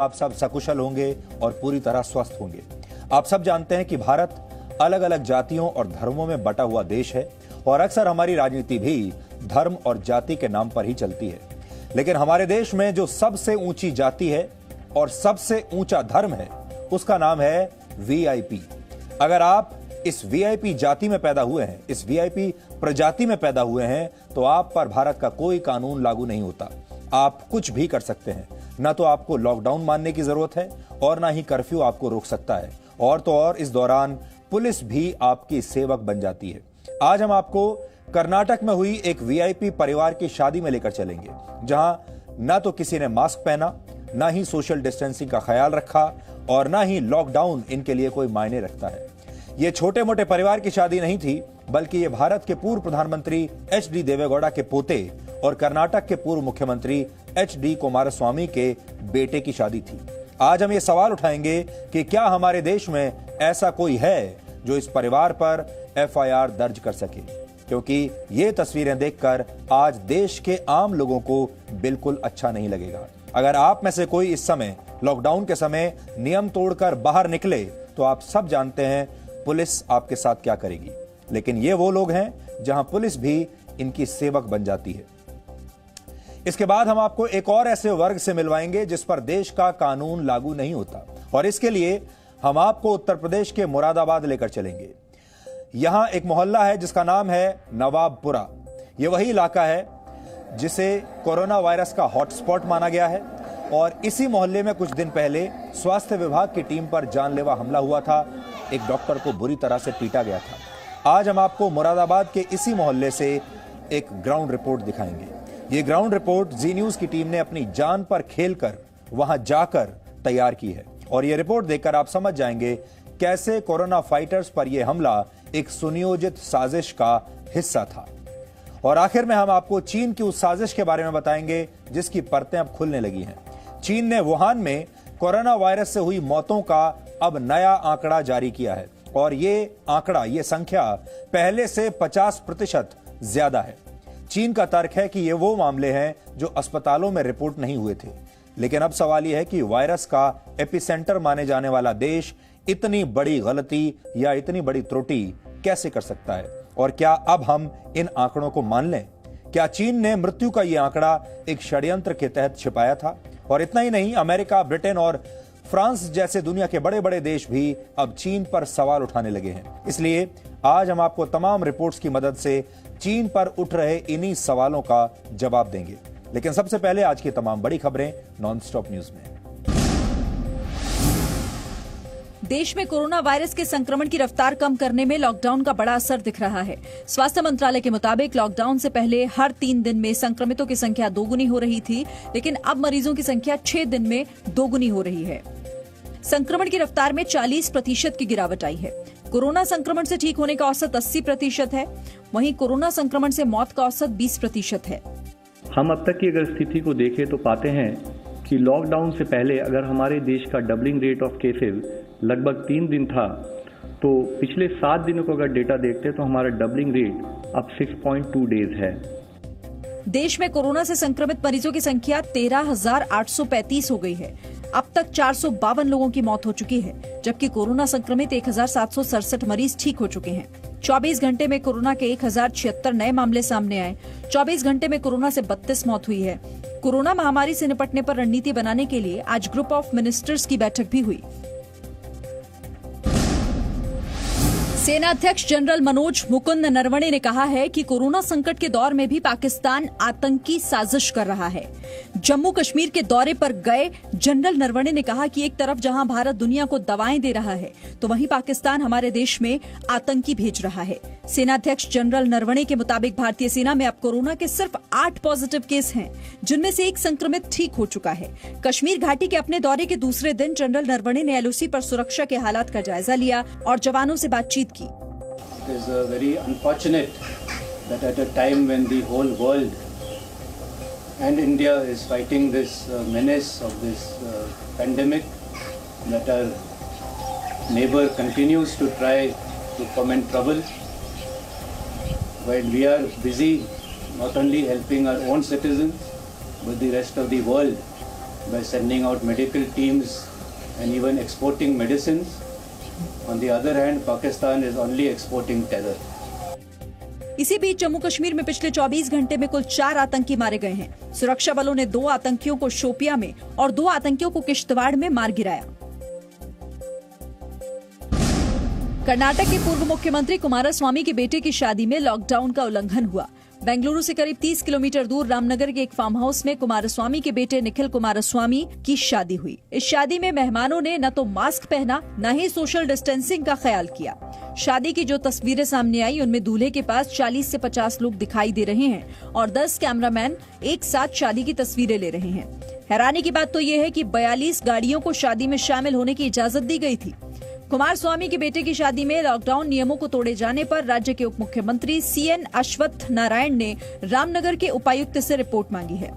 आप सब सकुशल होंगे और पूरी तरह स्वस्थ होंगे। आप सब जानते हैं कि भारत अलग अलग जातियों और धर्मों में बटा हुआ देश है और अक्सर हमारी राजनीति भी धर्म और जाति के नाम पर ही चलती है। लेकिन हमारे देश में जो सबसे ऊंची जाति है और सबसे ऊंचा धर्म है, उसका नाम है वीआईपी। अगर आप इस वीआईपी जाति में पैदा हुए हैं, इस वीआईपी प्रजाति में पैदा हुए हैं, तो आप पर भारत का कोई कानून लागू नहीं होता। आप कुछ भी कर सकते हैं। न तो आपको लॉकडाउन मानने की जरूरत है और ना ही कर्फ्यू आपको रोक सकता है। और तो और इस दौरान पुलिस भी आपकी सेवक बन जाती है। आज हम आपको कर्नाटक में हुई एक वीआईपी परिवार की शादी में लेकर चलेंगे, जहां न तो किसी ने मास्क पहना, ना ही सोशल डिस्टेंसिंग का ख्याल रखा और ना ही लॉकडाउन इनके लिए कोई मायने रखता है। ये छोटे मोटे परिवार की शादी नहीं थी, बल्कि ये भारत के पूर्व प्रधानमंत्री एच.डी. देवेगौड़ा के पोते और कर्नाटक के पूर्व मुख्यमंत्री एच.डी. कुमारस्वामी के बेटे की शादी थी। आज हम ये सवाल उठाएंगे कि क्या हमारे देश में ऐसा कोई है जो इस परिवार पर एफआईआर दर्ज कर सके, क्योंकि ये तस्वीरें देखकर आज देश के आम लोगों को बिल्कुल अच्छा नहीं लगेगा। अगर आप में से कोई इस समय लॉकडाउन के समय नियम तोड़कर बाहर निकले, तो आप सब जानते हैं पुलिस आपके साथ क्या करेगी। लेकिन ये वो लोग हैं जहां पुलिस भी इनकी सेवक बन जाती है। इसके बाद हम आपको एक और ऐसे वर्ग से मिलवाएंगे जिस पर देश का कानून लागू नहीं होता, और इसके लिए हम आपको उत्तर प्रदेश के मुरादाबाद लेकर चलेंगे। यहां एक मोहल्ला है जिसका नाम है नवाबपुरा। यह वही इलाका है जिसे कोरोना वायरस का हॉटस्पॉट माना गया है, और इसी मोहल्ले में कुछ दिन पहले स्वास्थ्य विभाग की टीम पर जानलेवा हमला हुआ था। एक डॉक्टर को बुरी तरह से पीटा गया था। आज हम आपको मुरादाबाद के इसी मोहल्ले से एक ग्राउंड रिपोर्ट दिखाएंगे। ये ग्राउंड रिपोर्ट जी न्यूज की टीम ने अपनी जान पर खेलकर वहां जाकर तैयार की है, और ये रिपोर्ट देखकर आप समझ जाएंगे कैसे कोरोना फाइटर्स पर यह हमला एक सुनियोजित साजिश का हिस्सा था। और आखिर में हम आपको चीन की उस साजिश के बारे में बताएंगे जिसकी परतें अब खुलने लगी हैं। चीन ने वुहान में कोरोना वायरस से हुई मौतों का अब नया आंकड़ा जारी किया है, और ये आंकड़ा, ये संख्या पहले से 50% ज्यादा है। चीन का तर्क है कि ये वो मामले हैं जो अस्पतालों में रिपोर्ट नहीं हुए थे। लेकिन अब सवाल यह है कि वायरस का एपिसेंटर माने जाने वाला देश इतनी बड़ी गलती या इतनी बड़ी त्रुटि कैसे कर सकता है, और क्या अब हम इन आंकड़ों को मान लें? क्या चीन ने मृत्यु का यह आंकड़ा एक षड्यंत्र के तहत छिपाया था? और इतना ही नहीं, अमेरिका, ब्रिटेन और फ्रांस जैसे दुनिया के बड़े बड़े देश भी अब चीन पर सवाल उठाने लगे हैं। इसलिए आज हम आपको तमाम रिपोर्ट्स की मदद से चीन पर उठ रहे इन्हीं सवालों का जवाब देंगे। लेकिन सबसे पहले आज की तमाम बड़ी खबरें नॉनस्टॉप न्यूज में। देश में कोरोना वायरस के संक्रमण की रफ्तार कम करने में लॉकडाउन का बड़ा असर दिख रहा है। स्वास्थ्य मंत्रालय के मुताबिक लॉकडाउन से पहले हर 3 दिन में संक्रमितों की संख्या दोगुनी हो रही थी, लेकिन अब मरीजों की संख्या 6 दिन में दोगुनी हो रही है। संक्रमण की रफ्तार में 40% की गिरावट आई है। कोरोना संक्रमण से ठीक होने का औसत 80% है, वहीं कोरोना संक्रमण से मौत का औसत 20% है। हम अब तक की अगर स्थिति को देखें तो पाते हैं कि लॉकडाउन से पहले अगर हमारे देश का डबलिंग रेट ऑफ केसेस लगभग 3 दिन था, तो पिछले 7 दिनों को अगर डेटा देखते हैं तो हमारा डबलिंग रेट अब 6.2 डेज है। देश में कोरोना से संक्रमित मरीजों की संख्या 13,835 हो गई है। अब तक 452 लोगों की मौत हो चुकी है, जबकि कोरोना संक्रमित 1,767 मरीज ठीक हो चुके हैं। 24 घंटे में कोरोना के 1,076 नए मामले सामने आए। 24 घंटे में कोरोना से 32 मौत हुई है। कोरोना महामारी से निपटने पर रणनीति बनाने के लिए आज ग्रुप ऑफ मिनिस्टर्स की बैठक भी हुई। सेना अध्यक्ष जनरल मनोज मुकुंद नरवणे ने कहा है कि कोरोना संकट के दौर में भी पाकिस्तान आतंकी साजिश कर रहा है। जम्मू कश्मीर के दौरे पर गए जनरल नरवणे ने कहा कि एक तरफ जहां भारत दुनिया को दवाएं दे रहा है, तो वहीं पाकिस्तान हमारे देश में आतंकी भेज रहा है। सेना अध्यक्ष जनरल नरवणे के मुताबिक भारतीय सेना में अब कोरोना के सिर्फ 8 पॉजिटिव केस हैं, जिनमें से एक संक्रमित ठीक हो चुका है। कश्मीर घाटी के अपने दौरे के दूसरे दिन जनरल नरवणे ने एलओसी पर सुरक्षा के हालात का जायजा लिया और जवानों से बातचीत की। It is very unfortunate that at a time when the whole world and India is fighting this menace of this pandemic, that our neighbor continues to try to foment trouble, while we are busy not only helping our own citizens but the rest of the world by sending out medical teams and even exporting medicines. On the other hand, Pakistan is only exporting terror. इसी बीच जम्मू कश्मीर में पिछले 24 घंटे में कुल 4 आतंकी मारे गए हैं। सुरक्षा बलों ने 2 आतंकियों को शोपिया में और 2 आतंकियों को किश्तवाड़ में मार गिराया। कर्नाटक के पूर्व मुख्यमंत्री कुमारस्वामी के बेटे की शादी में लॉकडाउन का उल्लंघन हुआ। बेंगलुरु से करीब 30 किलोमीटर दूर रामनगर के एक फार्म हाउस में कुमारस्वामी के बेटे निखिल कुमारस्वामी की शादी हुई। इस शादी में मेहमानों ने न तो मास्क पहना न ही सोशल डिस्टेंसिंग का ख्याल किया। शादी की जो तस्वीरें सामने आई उनमें दूल्हे के पास 40 से 50 लोग दिखाई दे रहे हैं और 10 कैमरामैन एक साथ शादी की तस्वीरें ले रहे हैं। हैरानी की बात तो ये है कि 42 गाड़ियों को शादी में शामिल होने की इजाजत दी गई थी। कुमारस्वामी के बेटे की शादी में लॉकडाउन नियमों को तोड़े जाने पर राज्य के उप मुख्यमंत्री CN अश्वत्थ नारायण ने रामनगर के उपायुक्त से रिपोर्ट मांगी है।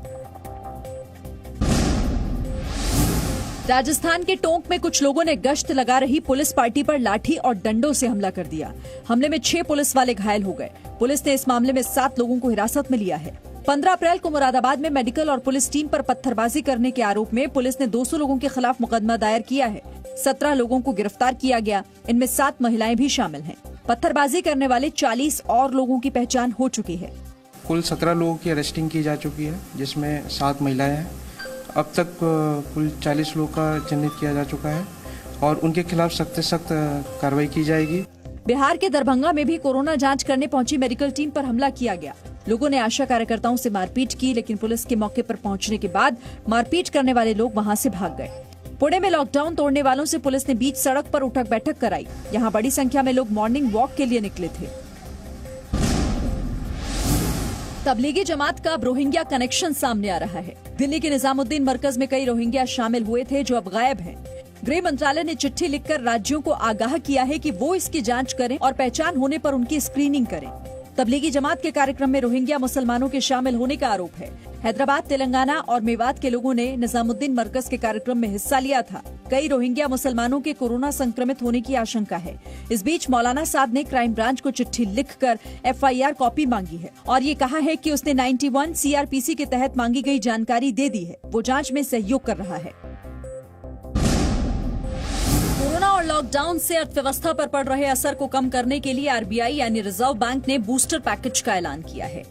राजस्थान के टोंक में कुछ लोगों ने गश्त लगा रही पुलिस पार्टी पर लाठी और डंडों से हमला कर दिया। हमले में 6 पुलिस वाले घायल हो गए। पुलिस ने इस मामले में 7 लोगों को हिरासत में लिया है। 15 अप्रैल को मुरादाबाद में मेडिकल और पुलिस टीम पर पत्थरबाजी करने के आरोप में पुलिस ने 200 लोगों के खिलाफ मुकदमा दायर किया है। 17 लोगों को गिरफ्तार किया गया। इनमें 7 महिलाएं भी शामिल हैं। पत्थरबाजी करने वाले 40 और लोगों की पहचान हो चुकी है। कुल 17 लोगों की अरेस्टिंग की जा चुकी है, जिसमें 7 महिलाएं हैं। अब तक कुल 40 लोगों का चिन्हित किया जा चुका है और उनके खिलाफ सख्त से सख्त कार्रवाई की जाएगी। बिहार के दरभंगा में भी कोरोना जांच करने पहुंची मेडिकल टीम पर हमला किया गया। लोगों ने आशा कार्यकर्ताओं से मारपीट की, लेकिन पुलिस के मौके पर पहुंचने के बाद मारपीट करने वाले लोग वहां से भाग गए। पुणे में लॉकडाउन तोड़ने वालों से पुलिस ने बीच सड़क पर उठक बैठक कराई। यहां बड़ी संख्या में लोग मॉर्निंग वॉक के लिए निकले थे। तबलीगी जमात का अब रोहिंग्या कनेक्शन सामने आ रहा है। दिल्ली के निजामुद्दीन मरकज में कई रोहिंग्या शामिल हुए थे जो अब गायब हैं। गृह मंत्रालय ने चिट्ठी लिखकर राज्यों को आगाह किया है कि वो इसकी जांच करें और पहचान होने पर उनकी स्क्रीनिंग करें। तबलीगी जमात के कार्यक्रम में रोहिंग्या मुसलमानों के शामिल होने का आरोप है। हैदराबाद, तेलंगाना और मेवात के लोगों ने निजामुद्दीन मरकज के कार्यक्रम में हिस्सा लिया था। कई रोहिंग्या मुसलमानों के कोरोना संक्रमित होने की आशंका है। इस बीच मौलाना साद ने क्राइम ब्रांच को चिट्ठी लिखकर FIR कॉपी मांगी है और ये कहा है कि उसने 91 CRPC के तहत मांगी गई जानकारी दे दी है। वो जांच में सहयोग कर रहा है। कोरोना और लॉकडाउन से अर्थव्यवस्था पर पड़ रहे असर को कम करने के लिए RBI यानी रिजर्व बैंक ने बूस्टर पैकेज का ऐलान किया है।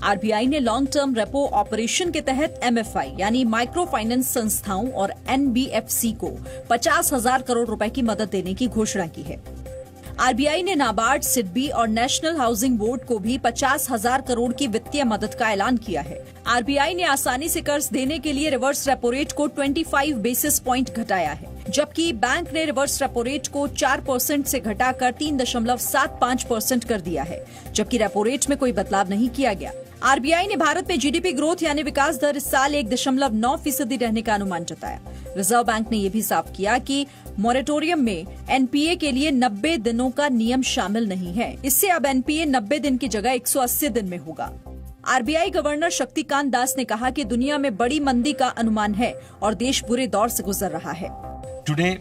RBI ने लॉन्ग टर्म रेपो ऑपरेशन के तहत MFI यानी माइक्रो फाइनेंस संस्थाओं और NBFC को 50,000 करोड़ रुपए की मदद देने की घोषणा की है। RBI ने नाबार्ड, सिडबी और नेशनल हाउसिंग बोर्ड को भी 50,000 करोड़ की वित्तीय मदद का ऐलान किया है। RBI ने आसानी से कर्ज देने के लिए रिवर्स रेपो रेट को 25 बेसिस पॉइंट घटाया है, जबकि बैंक ने रिवर्स रेपो रेट को 4% से घटाकर 3.75% कर दिया है, जबकि रेपो रेट में कोई बदलाव नहीं किया गया। RBI ने भारत में GDP ग्रोथ यानी विकास दर इस साल 1.9% रहने का अनुमान जताया। रिजर्व बैंक ने यह भी साफ किया कि मॉरेटोरियम में NPA के लिए 90 दिनों का नियम शामिल नहीं है। इससे अब NPA 90 दिन की जगह 180 दिन में होगा। RBI गवर्नर शक्तिकांत दास ने कहा कि दुनिया में बड़ी मंदी का अनुमान है और देश बुरे दौर से गुजर रहा है। Today,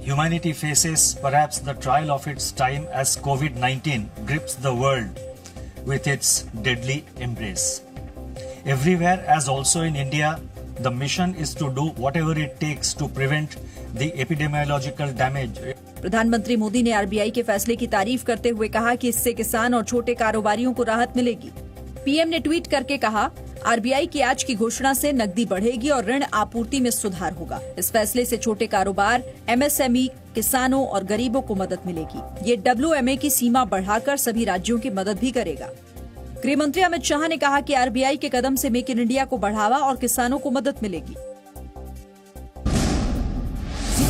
humanity faces perhaps the trial of its time as COVID-19 grips the world with its deadly embrace. Everywhere, as also in India, the mission is to do whatever it takes to prevent the epidemiological damage. प्रधानमंत्री मोदी ने RBI के फैसले की तारीफ करते हुए कहा कि इससे किसान और छोटे कारोबारियों को राहत मिलेगी। PM ने ट्वीट करके कहा, RBI की आज की घोषणा से नकदी बढ़ेगी और ऋण आपूर्ति में सुधार होगा। इस फैसले से छोटे कारोबार, MSME, किसानों और गरीबों को मदद मिलेगी। ये WMA की सीमा बढ़ाकर सभी राज्यों की मदद भी करेगा। गृह मंत्री अमित शाह ने कहा कि RBI के कदम से मेक इन इंडिया को बढ़ावा और किसानों को मदद मिलेगी।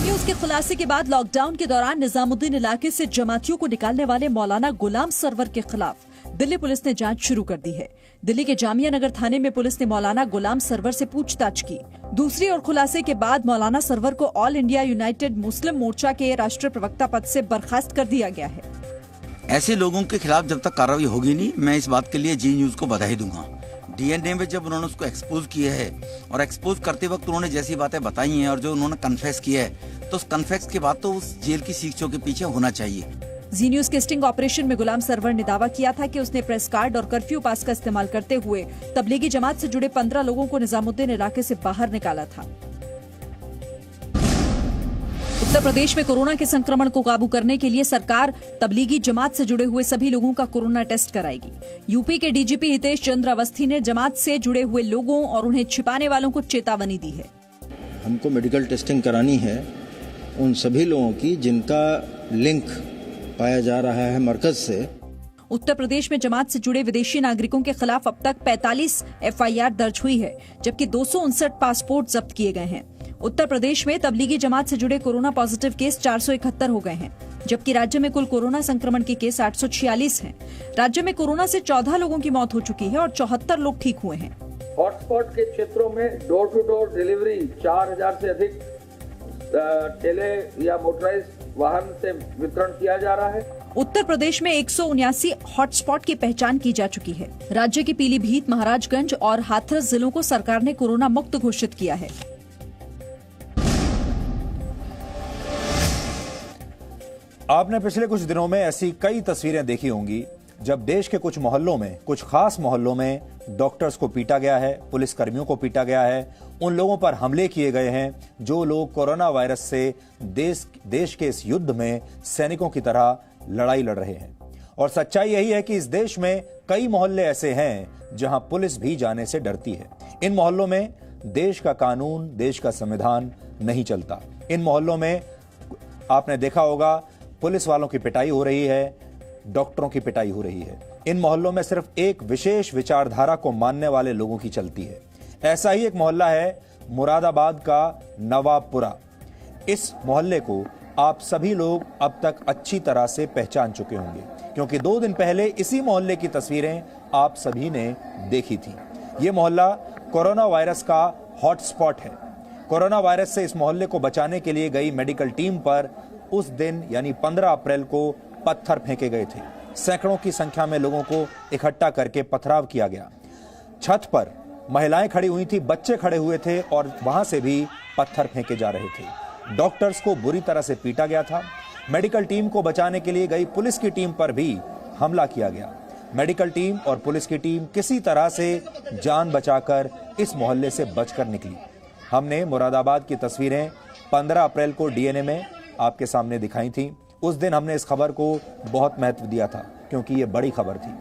न्यूज के खुलासे के बाद लॉकडाउन के दौरान निजामुद्दीन इलाके से जमातियों को निकालने वाले मौलाना गुलाम सरवर के खिलाफ दिल्ली पुलिस ने जांच शुरू कर दी है। दिल्ली के जामिया नगर थाने में पुलिस ने मौलाना गुलाम सरवर से पूछताछ की। दूसरी ओर खुलासे के बाद मौलाना सरवर को ऑल इंडिया यूनाइटेड मुस्लिम मोर्चा के राष्ट्रीय प्रवक्ता पद से बर्खास्त कर दिया गया है। ऐसे लोगों के खिलाफ जब तक कार्रवाई होगी नहीं, मैं इस बात के लिए जी न्यूज को बधाई दूंगा। DNA में जब उन्होंने उसको एक्सपोज किया है और एक्सपोज करते वक्त उन्होंने जैसी बातें बताई हैं और जो उन्होंने कन्फेस किया है, तो उस कन्फेस के बाद तो उस जेल की शिक्षों के पीछे होना चाहिए। जी न्यूज के स्टिंग ऑपरेशन में गुलाम सरवर ने दावा किया था कि उसने प्रेस कार्ड और कर्फ्यू पास का इस्तेमाल करते हुए तबलीगी जमात से जुड़े 15 लोगों को निजामुद्दीन इलाके से बाहर निकाला था। उत्तर प्रदेश में कोरोना के संक्रमण को काबू करने के लिए सरकार तबलीगी जमात से जुड़े हुए सभी लोगों का कोरोना टेस्ट कराएगी। यूपी के डीजीपी हितेश चंद्र अवस्थी ने जमात से जुड़े हुए लोगों और उन्हें छिपाने वालों को चेतावनी दी है। हमको मेडिकल टेस्टिंग करानी है उन सभी लोगों की जिनका लिंक पाया जा रहा है मरकज से। उत्तर प्रदेश में जमात से जुड़े विदेशी नागरिकों के खिलाफ अब तक 45 एफआईआर दर्ज हुई है, जबकि 259 पासपोर्ट जब्त किए गए हैं। उत्तर प्रदेश में तबलीगी जमात से जुड़े कोरोना पॉजिटिव केस 471 हो गए हैं, जबकि राज्य में कुल कोरोना संक्रमण के केस 846 हैं। राज्य में कोरोना से 14 लोगों की मौत हो चुकी है और 74 लोग ठीक हुए हैं। हॉटस्पॉट के क्षेत्रों में डोर टू डोर डिलीवरी 4000 से अधिक टेले या मोटराइज्ड वाहन से वितरण किया जा रहा है। उत्तर प्रदेश में 179 हॉटस्पॉट की पहचान की जा चुकी है। राज्य के पीलीभीत, महाराजगंज और हाथरस जिलों को सरकार ने कोरोना मुक्त घोषित किया है। आपने पिछले कुछ दिनों में ऐसी कई तस्वीरें देखी होंगी जब देश के कुछ मोहल्लों में, कुछ खास मोहल्लों में डॉक्टर्स को पीटा गया है, पुलिस कर्मियों को पीटा गया है, उन लोगों पर हमले किए गए हैं जो लोग कोरोना वायरस से देश के इस युद्ध में सैनिकों की तरह लड़ाई लड़ रहे हैं। और सच्चाई यही है कि इस देश में कई मोहल्ले ऐसे हैं जहां पुलिस भी जाने से डरती है। इन मोहल्लों में देश का कानून, देश का संविधान नहीं चलता। इन मोहल्लों में आपने देखा होगा पुलिस वालों की पिटाई हो रही है, डॉक्टरों की पिटाई हो रही है। इन मोहल्लों में सिर्फ एक विशेष विचारधारा को मानने वाले लोगों की चलती है। ऐसा ही एक मोहल्ला है मुरादाबाद का नवाबपुरा। इस मोहल्ले को आप सभी लोग अब तक अच्छी तरह से पहचान चुके होंगे, क्योंकि 2 दिन पहले इसी मोहल्ले की तस्वीरें आप सभी ने देखी थी। ये मोहल्ला कोरोना वायरस का हॉटस्पॉट है। कोरोना वायरस से इस मोहल्ले को बचाने के लिए गई मेडिकल टीम पर उस दिन यानी 15 अप्रैल को पत्थर फेंके गए थे। सैकड़ों की संख्या में लोगों को इकट्ठा करके पथराव किया गया। छत पर महिलाएं खड़ी हुई थी, बच्चे खड़े हुए थे और वहां से भी पत्थर फेंके जा रहे थे। डॉक्टर्स को बुरी तरह से पीटा गया था। मेडिकल टीम को बचाने के लिए गई पुलिस की टीम पर भी हमला किया गया। मेडिकल टीम और पुलिस की टीम किसी तरह से जान बचाकर इस मोहल्ले से बचकर निकली। हमने मुरादाबाद की तस्वीरें 15 अप्रैल को डीएनए में आपके सामने दिखाई थी। उस दिन हमने इस खबर को बहुत महत्व दिया था क्योंकि ये बड़ी खबर थी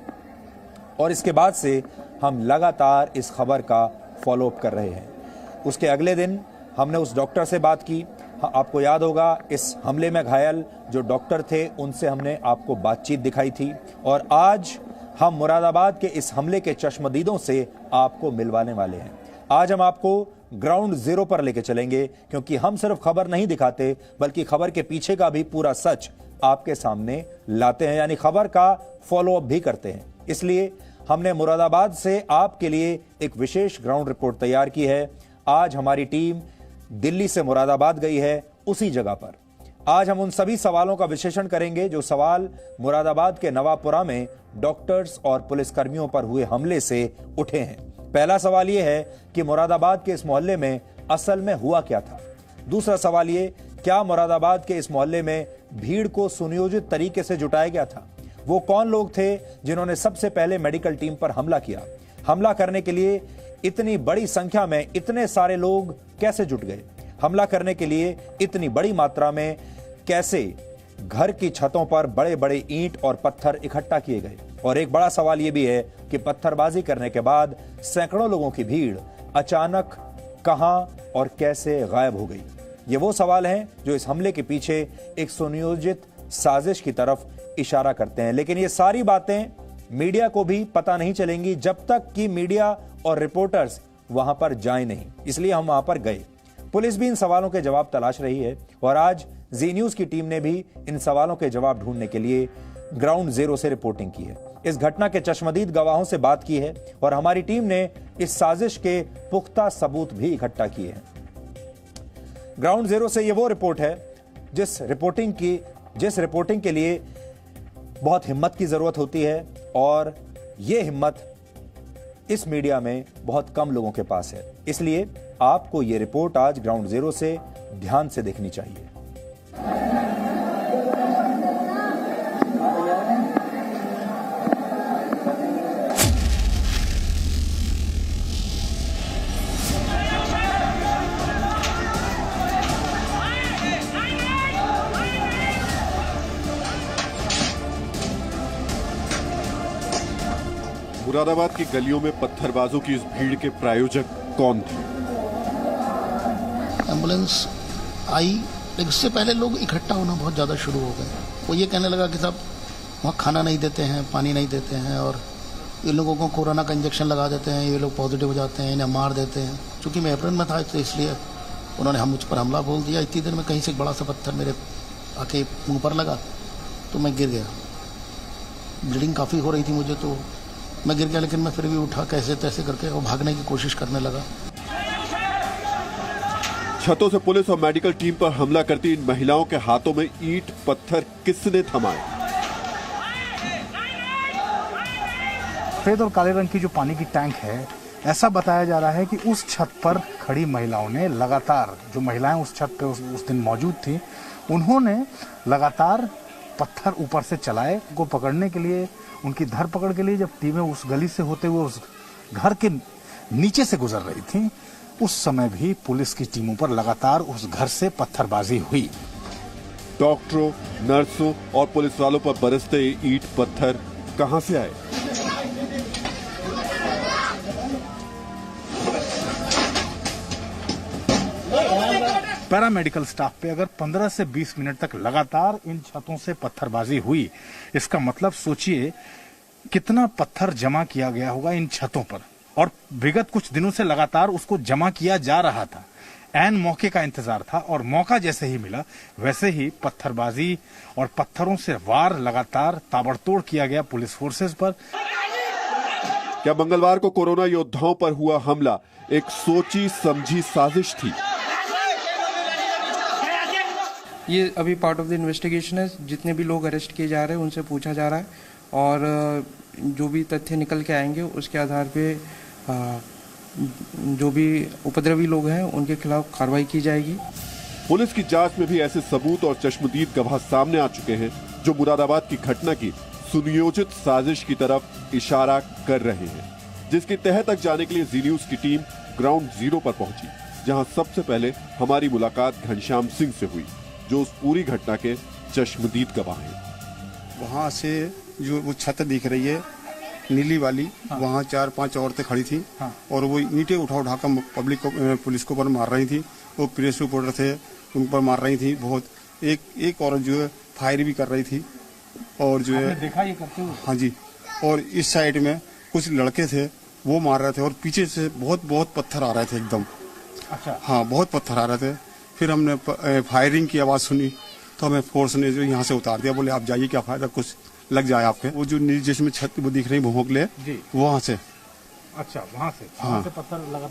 और इसके बाद से हम लगातार इस खबर का फॉलोअप कर रहे हैं। उसके अगले दिन हमने उस डॉक्टर से बात की। आपको याद होगा इस हमले में घायल जो डॉक्टर थे उनसे हमने आपको बातचीत दिखाई थी और आज हम मुरादाबाद के इस हमले के चश्मदीदों से आपको मिलवाने वाले हैं। आज हम आपको ग्राउंड जीरो पर लेके चलेंगे क्योंकि हम सिर्फ खबर नहीं दिखाते बल्कि खबर के पीछे का भी पूरा सच आपके सामने लाते हैं, यानी खबर का फॉलोअप भी करते हैं। इसलिए हमने मुरादाबाद से आपके लिए एक विशेष ग्राउंड रिपोर्ट तैयार की है। आज हमारी टीम दिल्ली से मुरादाबाद गई है उसी जगह पर। आज हम उन सभी सवालों का विश्लेषण करेंगे जो सवाल मुरादाबाद के नवाबपुरा में डॉक्टर्स और पुलिसकर्मियों पर हुए हमले से उठे हैं। पहला सवाल यह है कि मुरादाबाद के इस मोहल्ले में असल में हुआ क्या था। दूसरा सवाल ये, क्या मुरादाबाद के इस मोहल्ले में भीड़ को सुनियोजित तरीके से जुटाया गया था? वो कौन लोग थे जिन्होंने सबसे पहले मेडिकल टीम पर हमला किया? हमला करने के लिए इतनी बड़ी संख्या में इतने सारे लोग कैसे जुट गए? हमला करने के लिए इतनी बड़ी मात्रा में कैसे घर की छतों पर बड़े बड़े ईंट और पत्थर इकट्ठा किए गए? और एक बड़ा सवाल यह भी है कि पत्थरबाजी करने के बाद सैकड़ों लोगों की भीड़ अचानक कहां और कैसे गायब हो गई? ये वो सवाल हैं जो इस हमले के पीछे एक सुनियोजित साजिश की तरफ इशारा करते हैं। लेकिन ये सारी बातें मीडिया को भी पता नहीं चलेंगी जब तक कि मीडिया और रिपोर्टर्स वहां पर जाएं नहीं। इसलिए हम वहां पर गए। पुलिस भी इन सवालों के जवाब तलाश रही है और आज जी न्यूज की टीम ने भी इन सवालों के जवाब ढूंढने के लिए ग्राउंड जीरो से रिपोर्टिंग की है। इस घटना के चश्मदीद गवाहों से बात की है और हमारी टीम ने इस साजिश के पुख्ता सबूत भी इकट्ठा किए हैं। ग्राउंड जीरो से ये वो रिपोर्ट है जिस रिपोर्टिंग के लिए बहुत हिम्मत की जरूरत होती है और ये हिम्मत इस मीडिया में बहुत कम लोगों के पास है। इसलिए आपको ये रिपोर्ट आज ग्राउंड जीरो से ध्यान से देखनी चाहिए। मुरादाबाद की गलियों में पत्थरबाजों की इस भीड़ के प्रायोजक कौन थे? एम्बुलेंस आई, लेकिन उससे पहले लोग इकट्ठा होना बहुत ज़्यादा शुरू हो गए। वो ये कहने लगा कि साहब वहाँ खाना नहीं देते हैं, पानी नहीं देते हैं, और ये लोगों को कोरोना का इंजेक्शन लगा देते हैं, ये लोग पॉजिटिव हो जाते हैं, इन्हें मार देते हैं। चूँकि मैं अप्रैल में था तो इसलिए उन्होंने मुझ पर हमला बोल दिया। इतनी देर में कहीं से एक बड़ा सा पत्थर मेरे आके मुँह पर लगा तो मैं गिर गया। ब्लीडिंग काफ़ी हो रही थी मुझे, तो मैं गिर गया, लेकिन मैं फिर भी उठा कैसे तैसे करके और भागने की कोशिश करने लगा। छतों से पुलिस और मेडिकल टीम पर हमला करती इन महिलाओं के हाथों में ईंट पत्थर किसने थमाए? सफेद और काले रंग की जो पानी की टैंक है, ऐसा बताया जा रहा है कि उस छत पर खड़ी महिलाओं ने लगातार, जो महिलाएं उस छत पे उस दिन मौजूद थी, उन्होंने लगातार पत्थर ऊपर से चलाए को पकड़ने के लिए, उनकी धरपकड़ के लिए। जब टीमें उस गली से होते हुए उस घर के नीचे से गुजर रही थी, उस समय भी पुलिस की टीमों पर लगातार उस घर से पत्थरबाजी हुई। डॉक्टरों, नर्सों और पुलिस वालों पर बरसते ईंट पत्थर कहां से आए? पैरामेडिकल स्टाफ पे अगर 15 से 20 मिनट तक लगातार इन छतों से पत्थरबाजी हुई, इसका मतलब सोचिए कितना पत्थर जमा किया गया होगा इन छतों पर, और विगत कुछ दिनों से लगातार उसको जमा किया जा रहा था। ऐन मौके का इंतजार था और मौका जैसे ही मिला वैसे ही पत्थरबाजी और पत्थरों से वार लगातार ताबड़तोड़ किया गया पुलिस फोर्सेस पर। क्या मंगलवार को कोरोना योद्धाओं पर हुआ हमला एक सोची समझी साजिश थी? ये अभी पार्ट ऑफ द इन्वेस्टिगेशन है। जितने भी लोग अरेस्ट किए जा रहे हैं उनसे पूछा जा रहा है, और जो भी तथ्य निकल के आएंगे उसके आधार पे जो भी उपद्रवी लोग हैं उनके खिलाफ कार्रवाई की जाएगी। पुलिस की जांच में भी ऐसे सबूत और चश्मदीद गवाह सामने आ चुके हैं जो मुरादाबाद की घटना की सुनियोजित साजिश की तरफ इशारा कर रहे हैं, जिसकी तह तक जाने के लिए जी न्यूज की टीम ग्राउंड जीरो पर पहुंची, जहां सबसे पहले हमारी मुलाकात घनश्याम सिंह से हुई, जो उस पूरी घटना के चश्मदीद गवाह हैं। वहाँ से जो वो छत दिख रही है नीली वाली, हाँ। वहाँ 4-5 औरतें खड़ी थी, हाँ। और वो ईंटें उठा कर पब्लिक को, पुलिस को पर मार रही थी। वो प्रेस रिपोर्टर थे, उन पर मार रही थी बहुत। एक औरत जो है फायर भी कर रही थी, और जो है देखा ये करते हुए? हाँ जी। और इस साइड में कुछ लड़के थे, वो मार रहे थे, और पीछे से बहुत पत्थर आ रहे थे एकदम। अच्छा। हाँ, बहुत पत्थर आ रहे थे। फिर हमने फायरिंग की आवाज सुनी तो हमें फोर्स ने जो यहाँ से उतार दिया। बोले आप जाइए, क्या फायदा, कुछ लग जाए आपके। वो जो जिसमें छत वो दिख रही भोंकले, वहाँ से। अच्छा, वहाँ से? हाँ,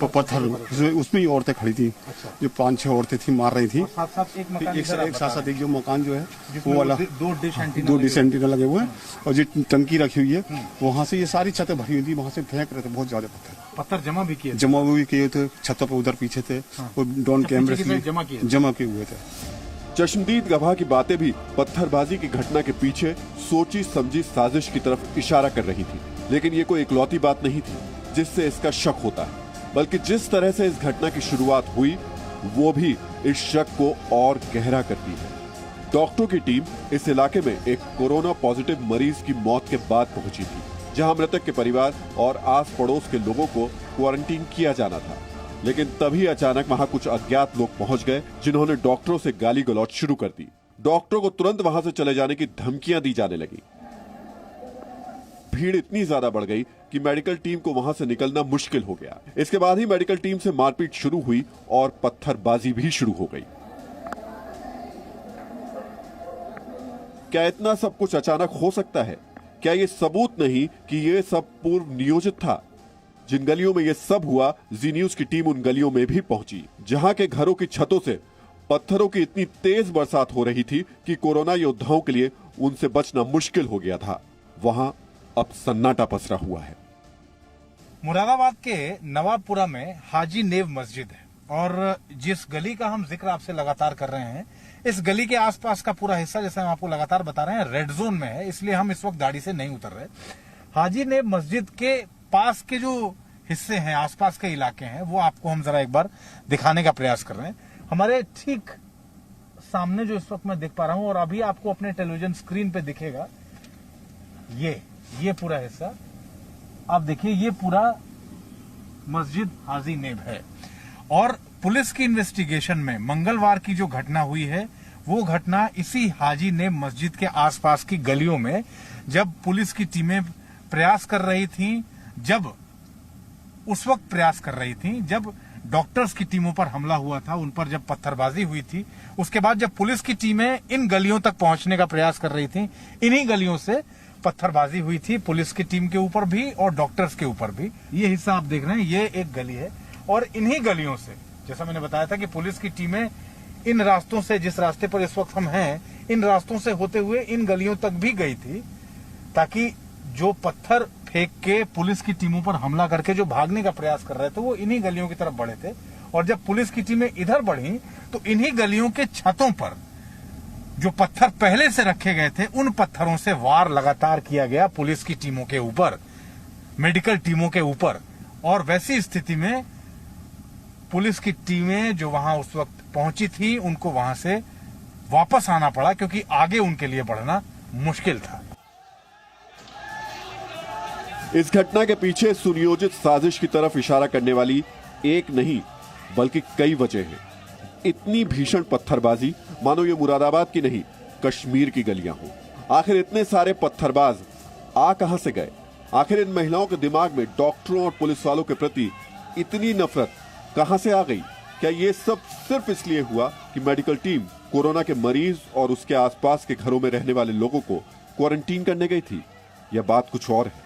पत्थर उसमें ही औरतें खड़ी थी। अच्छा। जो 5-6 औरतें थी, मार रही थी। साथ साथ एक जो मकान जो है वो वाला 2 डिश एंटीना लगे हुए हैं, और जो टंकी रखी हुई है वहाँ से ये सारी छतें भरी हुई थी। वहाँ से फेंक रहे थे बहुत ज्यादा पत्थर जमा भी किए थे छतों पर, उधर पीछे थे। वो ड्रोन कैमरे से जमा किए हुए थे। चश्मदीद गवाह की बातें भी पत्थरबाजी की घटना के पीछे सोची समझी साजिश की तरफ इशारा कर रही थी, लेकिन ये कोई इकलौती बात नहीं थी जिससे इसका शक होता है, बल्कि जिस तरह से इस घटना की शुरुआत हुई वो भी इस शक को और गहरा करती है। डॉक्टरों की टीम इस इलाके में एक कोरोना पॉजिटिव मरीज की मौत के बाद पहुंची थी, जहां मृतक के परिवार और आस पड़ोस के लोगों को क्वारंटीन किया जाना था। लेकिन तभी अचानक वहां कुछ अज्ञात लोग पहुंच गए, जिन्होंने डॉक्टरों से गाली गलौज शुरू कर दी। डॉक्टरों को तुरंत वहां से चले जाने की धमकियां दी जाने लगी। भीड़ इतनी ज्यादा बढ़ गई कि मेडिकल टीम को वहां से निकलना मुश्किल हो गया। इसके बाद ही मेडिकल टीम से मारपीट शुरू हुई और पत्थरबाजी भी शुरू हो गई। क्या इतना सब कुछ अचानक हो सकता है? क्या ये सबूत नहीं कि ये सब पूर्व नियोजित था? जिन गलियों में ये सब हुआ, जी न्यूज की टीम उन गलियों में भी पहुंची, जहां के घरों की छतों से पत्थरों की इतनी तेज बरसात हो रही थी कि कोरोना योद्धाओं के लिए उनसे बचना मुश्किल हो गया था। वहां अब सन्नाटा पसरा हुआ है। मुरादाबाद के नवाबपुरा में हाजी नेव मस्जिद है, और जिस गली का हम जिक्र आपसे लगातार कर रहे हैं, इस गली के आसपास का पूरा हिस्सा, जैसे हम आपको लगातार बता रहे हैं, रेड जोन में है, इसलिए हम इस वक्त गाड़ी से नहीं उतर रहे। हाजी नेव मस्जिद के पास के जो हिस्से हैं, आसपास के इलाके हैं, वो आपको हम जरा एक बार दिखाने का प्रयास कर रहे हैं। हमारे ठीक सामने जो इस वक्त मैं देख पा रहा हूं, और अभी आपको अपने टेलीविजन स्क्रीन पे दिखेगा, ये पूरा हिस्सा, आप देखिए ये पूरा मस्जिद हाजी नेब है और पुलिस की इन्वेस्टिगेशन में मंगलवार की जो घटना हुई है वो घटना इसी हाजी नेब मस्जिद के आसपास की गलियों में जब पुलिस की टीमें प्रयास कर रही थीं, जब उस वक्त प्रयास कर रही थीं जब डॉक्टर्स की टीमों पर हमला हुआ था, उन पर जब पत्थरबाजी हुई थी, उसके बाद जब पुलिस की टीमें इन गलियों तक पहुंचने का प्रयास कर रही थीं, इन्हीं गलियों से पत्थरबाजी हुई थी पुलिस की टीम के ऊपर भी और डॉक्टर्स के ऊपर भी। ये हिस्सा आप देख रहे हैं, ये एक गली है और इन्हीं गलियों से, जैसा मैंने बताया था कि पुलिस की टीमें इन रास्तों से, जिस रास्ते पर इस वक्त हम हैं, इन रास्तों से होते हुए इन गलियों तक भी गई थी ताकि जो पत्थर फेंक के पुलिस की टीमों पर हमला करके जो भागने का प्रयास कर रहे थे वो इन्हीं गलियों की तरफ बढ़े थे। और जब पुलिस की टीमें इधर बढ़ी तो इन्हीं गलियों के छतों पर जो पत्थर पहले से रखे गए थे उन पत्थरों से वार लगातार किया गया पुलिस की टीमों के ऊपर, मेडिकल टीमों के ऊपर। और वैसी स्थिति में पुलिस की टीमें जो वहां उस वक्त पहुंची थी उनको वहां से वापस आना पड़ा क्योंकि आगे उनके लिए बढ़ना मुश्किल था। इस घटना के पीछे सुनियोजित साजिश की तरफ इशारा करने वाली एक नहीं बल्कि कई वजह हैं। इतनी भीषण पत्थरबाजी मानो ये मुरादाबाद की नहीं कश्मीर की गलियां हों। आखिर इतने सारे पत्थरबाज आ कहां से गए? आखिर इन महिलाओं के दिमाग में डॉक्टरों और पुलिस वालों के प्रति इतनी नफरत कहां से आ गई? क्या ये सब सिर्फ इसलिए हुआ कि मेडिकल टीम कोरोना के मरीज और उसके आसपास के घरों में रहने वाले लोगों को क्वारंटीन करने गई थी, या बात कुछ और है?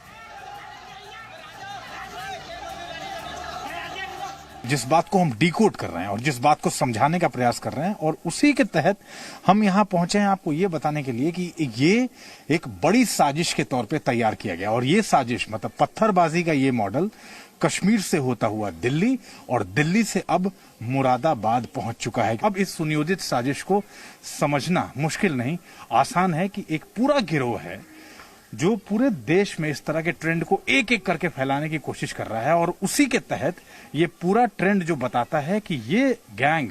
जिस बात को हम डिकोड कर रहे हैं और जिस बात को समझाने का प्रयास कर रहे हैं और उसी के तहत हम यहां पहुंचे हैं आपको ये बताने के लिए कि ये एक बड़ी साजिश के तौर पे तैयार किया गया। और ये साजिश मतलब पत्थरबाजी का ये मॉडल कश्मीर से होता हुआ दिल्ली और दिल्ली से अब मुरादाबाद पहुंच चुका है। अब इस सुनियोजित साजिश को समझना मुश्किल नहीं, आसान है कि एक पूरा गिरोह है जो पूरे देश में इस तरह के ट्रेंड को एक एक करके फैलाने की कोशिश कर रहा है। और उसी के तहत ये पूरा ट्रेंड जो बताता है कि ये गैंग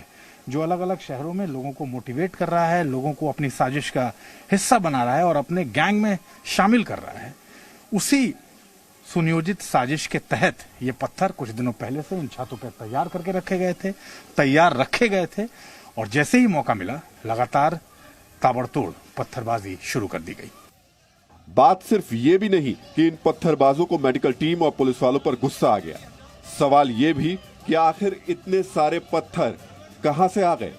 जो अलग अलग शहरों में लोगों को मोटिवेट कर रहा है, लोगों को अपनी साजिश का हिस्सा बना रहा है और अपने गैंग में शामिल कर रहा है, उसी सुनियोजित साजिश के तहत ये पत्थर कुछ दिनों पहले से इन छतों पर तैयार रखे गए थे और जैसे ही मौका मिला लगातार ताबड़तोड़ पत्थरबाजी शुरू कर दी गई। बात सिर्फ ये भी नहीं कि इन पत्थरबाजों को मेडिकल टीम और पुलिस वालों पर गुस्सा आ गया, सवाल ये भी कि आखिर इतने सारे पत्थर कहां से आ गए?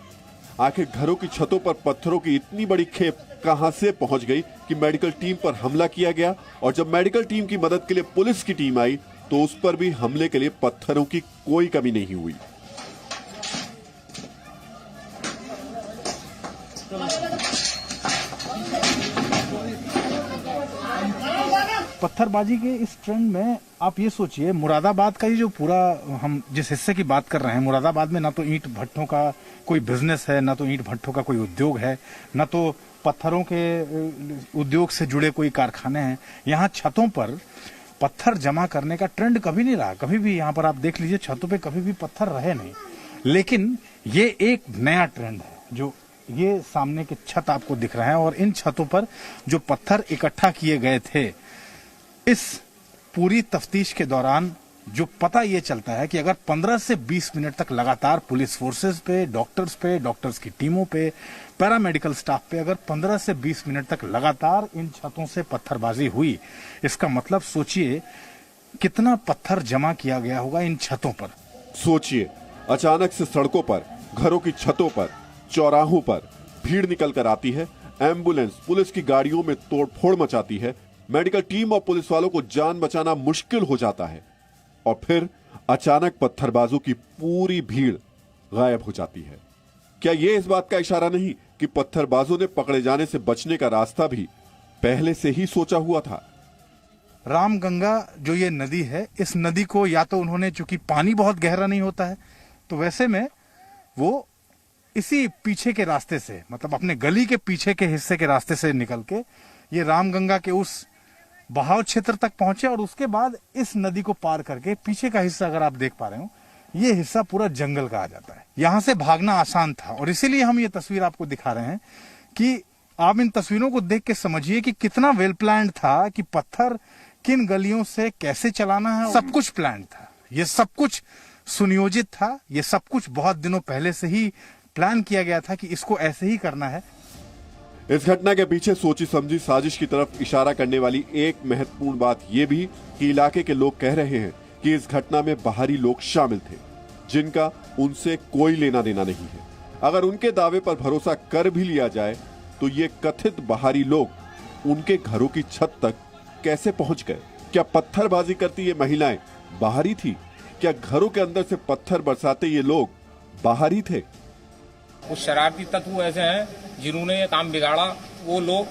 आखिर घरों की छतों पर पत्थरों की इतनी बड़ी खेप कहां से पहुंच गई कि मेडिकल टीम पर हमला किया गया? और जब मेडिकल टीम की मदद के लिए पुलिस की टीम आई तो उस पर भी हमले के लिए पत्थरों की कोई कमी नहीं हुई। पत्थरबाजी के इस ट्रेंड में आप ये सोचिए, मुरादाबाद का ये जो पूरा हम जिस हिस्से की बात कर रहे हैं, मुरादाबाद में ना तो ईंट भट्टों का कोई बिजनेस है, ना तो ईंट भट्टों का कोई उद्योग है, ना तो पत्थरों के उद्योग से जुड़े कोई कारखाने हैं। यहाँ छतों पर पत्थर जमा करने का ट्रेंड कभी नहीं रहा, कभी भी यहाँ पर आप देख लीजिए छतों पे कभी भी पत्थर रहे नहीं। लेकिन ये एक नया ट्रेंड है जो ये सामने के छत आपको दिख रहा है और इन छतों पर जो पत्थर इकट्ठा किए गए थे, इस पूरी तफ्तीश के दौरान जो पता ये चलता है कि अगर 15 से 20 मिनट तक लगातार पुलिस फोर्सेस पे, डॉक्टर्स की टीमों पे, पैरामेडिकल स्टाफ पे अगर 15 से 20 मिनट तक लगातार इन छतों से पत्थरबाजी हुई, इसका मतलब सोचिए कितना पत्थर जमा किया गया होगा इन छतों पर। सोचिए अचानक से सड़कों पर, घरों की छतों पर, चौराहों पर भीड़ निकल कर आती है, एम्बुलेंस पुलिस की गाड़ियों में तोड़फोड़ मचाती है, मेडिकल टीम और पुलिस वालों को जान बचाना मुश्किल हो जाता है और फिर अचानक पत्थरबाजों की पूरी भीड़ गायब हो जाती है। क्या यह इस बात का इशारा नहीं कि पत्थरबाजों ने पकड़े जाने से बचने का रास्ता भी पहले से ही सोचा हुआ था? रामगंगा जो ये नदी है, इस नदी को या तो उन्होंने, चूंकि पानी बहुत गहरा नहीं होता है, तो वैसे में वो इसी पीछे के रास्ते से, मतलब अपने गली के पीछे के हिस्से के रास्ते से निकल के ये रामगंगा के उस बहाव क्षेत्र तक पहुंचे और उसके बाद इस नदी को पार करके पीछे का हिस्सा अगर आप देख पा रहे हो, ये हिस्सा पूरा जंगल का आ जाता है। यहां से भागना आसान था और इसीलिए हम ये तस्वीर आपको दिखा रहे हैं कि आप इन तस्वीरों को देख के समझिए कि कितना वेल प्लान्ड था कि पत्थर किन गलियों से कैसे चलाना है, सब कुछ प्लान था। ये सब कुछ सुनियोजित था। ये सब कुछ बहुत दिनों पहले से ही प्लान किया गया था कि इसको ऐसे ही करना है। इस घटना के पीछे सोची समझी साजिश की तरफ इशारा करने वाली एक महत्वपूर्ण बात यह भी कि इलाके के लोग कह रहे हैं कि इस घटना में बाहरी लोग शामिल थे, जिनका उनसे कोई लेना देना नहीं है। अगर उनके दावे पर भरोसा कर भी लिया जाए तो ये कथित बाहरी लोग उनके घरों की छत तक कैसे पहुंच गए? क्या पत्थरबाजी करती ये महिलाएं बाहरी थी? क्या घरों के अंदर से पत्थर बरसाते ये लोग बाहरी थे? कुछ शरारती तत्व ऐसे हैं जिन्होंने ये काम बिगाड़ा। वो लोग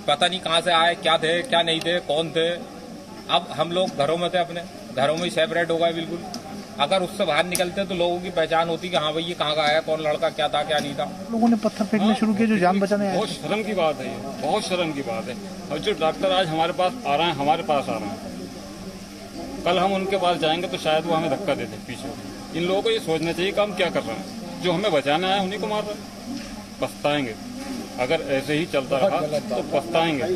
पता नहीं कहां से आए, क्या थे क्या नहीं थे, कौन थे। अब हम लोग घरों में थे, अपने घरों में ही सेपरेट हो गए बिल्कुल। अगर उससे बाहर निकलते तो लोगों की पहचान होती कि हाँ भाई ये कहाँ का आया, कौन लड़का, क्या था क्या नहीं था। लोगों ने पत्थर फेंकने शुरू किए जो जान बचाने आए। बहुत शर्म की बात है ये, बहुत शर्म की बात है। और जो डॉक्टर आज हमारे पास आ रहे हैं, हमारे पास आ रहे हैं, कल हम उनके पास जाएंगे तो शायद वो हमें धक्का देते पीछे। इन लोगों को ये सोचना चाहिए कि हम क्या कर रहे हैं। जो हमें बचाना है उन्हीं को मार रहे हैं। पछताएंगे अगर ऐसे ही चलता रहा तो पछताएंगे।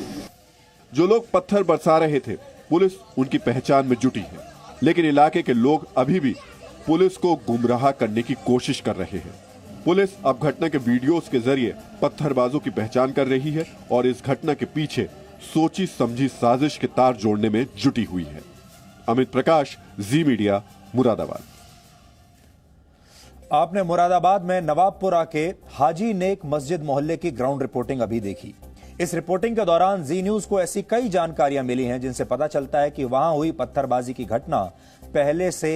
जो लोग पत्थर बरसा रहे थे, पुलिस उनकी पहचान में जुटी है, लेकिन इलाके के लोग अभी भी पुलिस को गुमराह करने की कोशिश कर रहे हैं। पुलिस अब घटना के वीडियोस के जरिए पत्थरबाजों की पहचान कर रही है और इस घटना के पीछे सोची समझी साजिश के तार जोड़ने में जुटी हुई है। अमित प्रकाश, जी मीडिया, मुरादाबाद। आपने मुरादाबाद में नवाबपुरा के हाजी नेक मस्जिद मोहल्ले की ग्राउंड रिपोर्टिंग अभी देखी। इस रिपोर्टिंग के दौरान जी न्यूज को ऐसी कई जानकारियां मिली हैं जिनसे पता चलता है कि वहां हुई पत्थरबाजी की घटना पहले से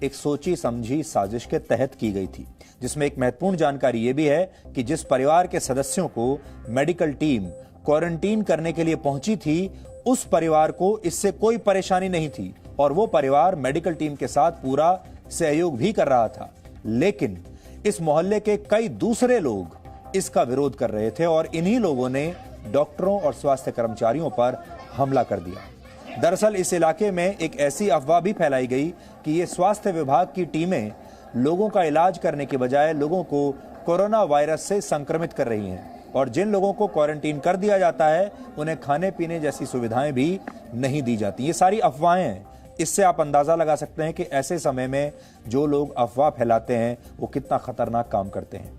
एक सोची समझी साजिश के तहत की गई थी, जिसमें एक महत्वपूर्ण जानकारी यह भी है कि जिस परिवार के सदस्यों को मेडिकल टीम क्वारंटीन करने के लिए पहुंची थी, उस परिवार को इससे कोई परेशानी नहीं थी और वो परिवार मेडिकल टीम के साथ पूरा सहयोग भी कर रहा था। लेकिन इस मोहल्ले के कई दूसरे लोग इसका विरोध कर रहे थे और इन्हीं लोगों ने डॉक्टरों और स्वास्थ्य कर्मचारियों पर हमला कर दिया। दरअसल इस इलाके में एक ऐसी अफवाह भी फैलाई गई कि ये स्वास्थ्य विभाग की टीमें लोगों का इलाज करने के बजाय लोगों को कोरोना वायरस से संक्रमित कर रही हैं और जिन लोगों को क्वारंटीन कर दिया जाता है उन्हें खाने पीने जैसी सुविधाएं भी नहीं दी जाती। ये सारी अफवाहें हैं। इससे आप अंदाजा लगा सकते हैं कि ऐसे समय में जो लोग अफवाह फैलाते हैं वो कितना खतरनाक काम करते हैं।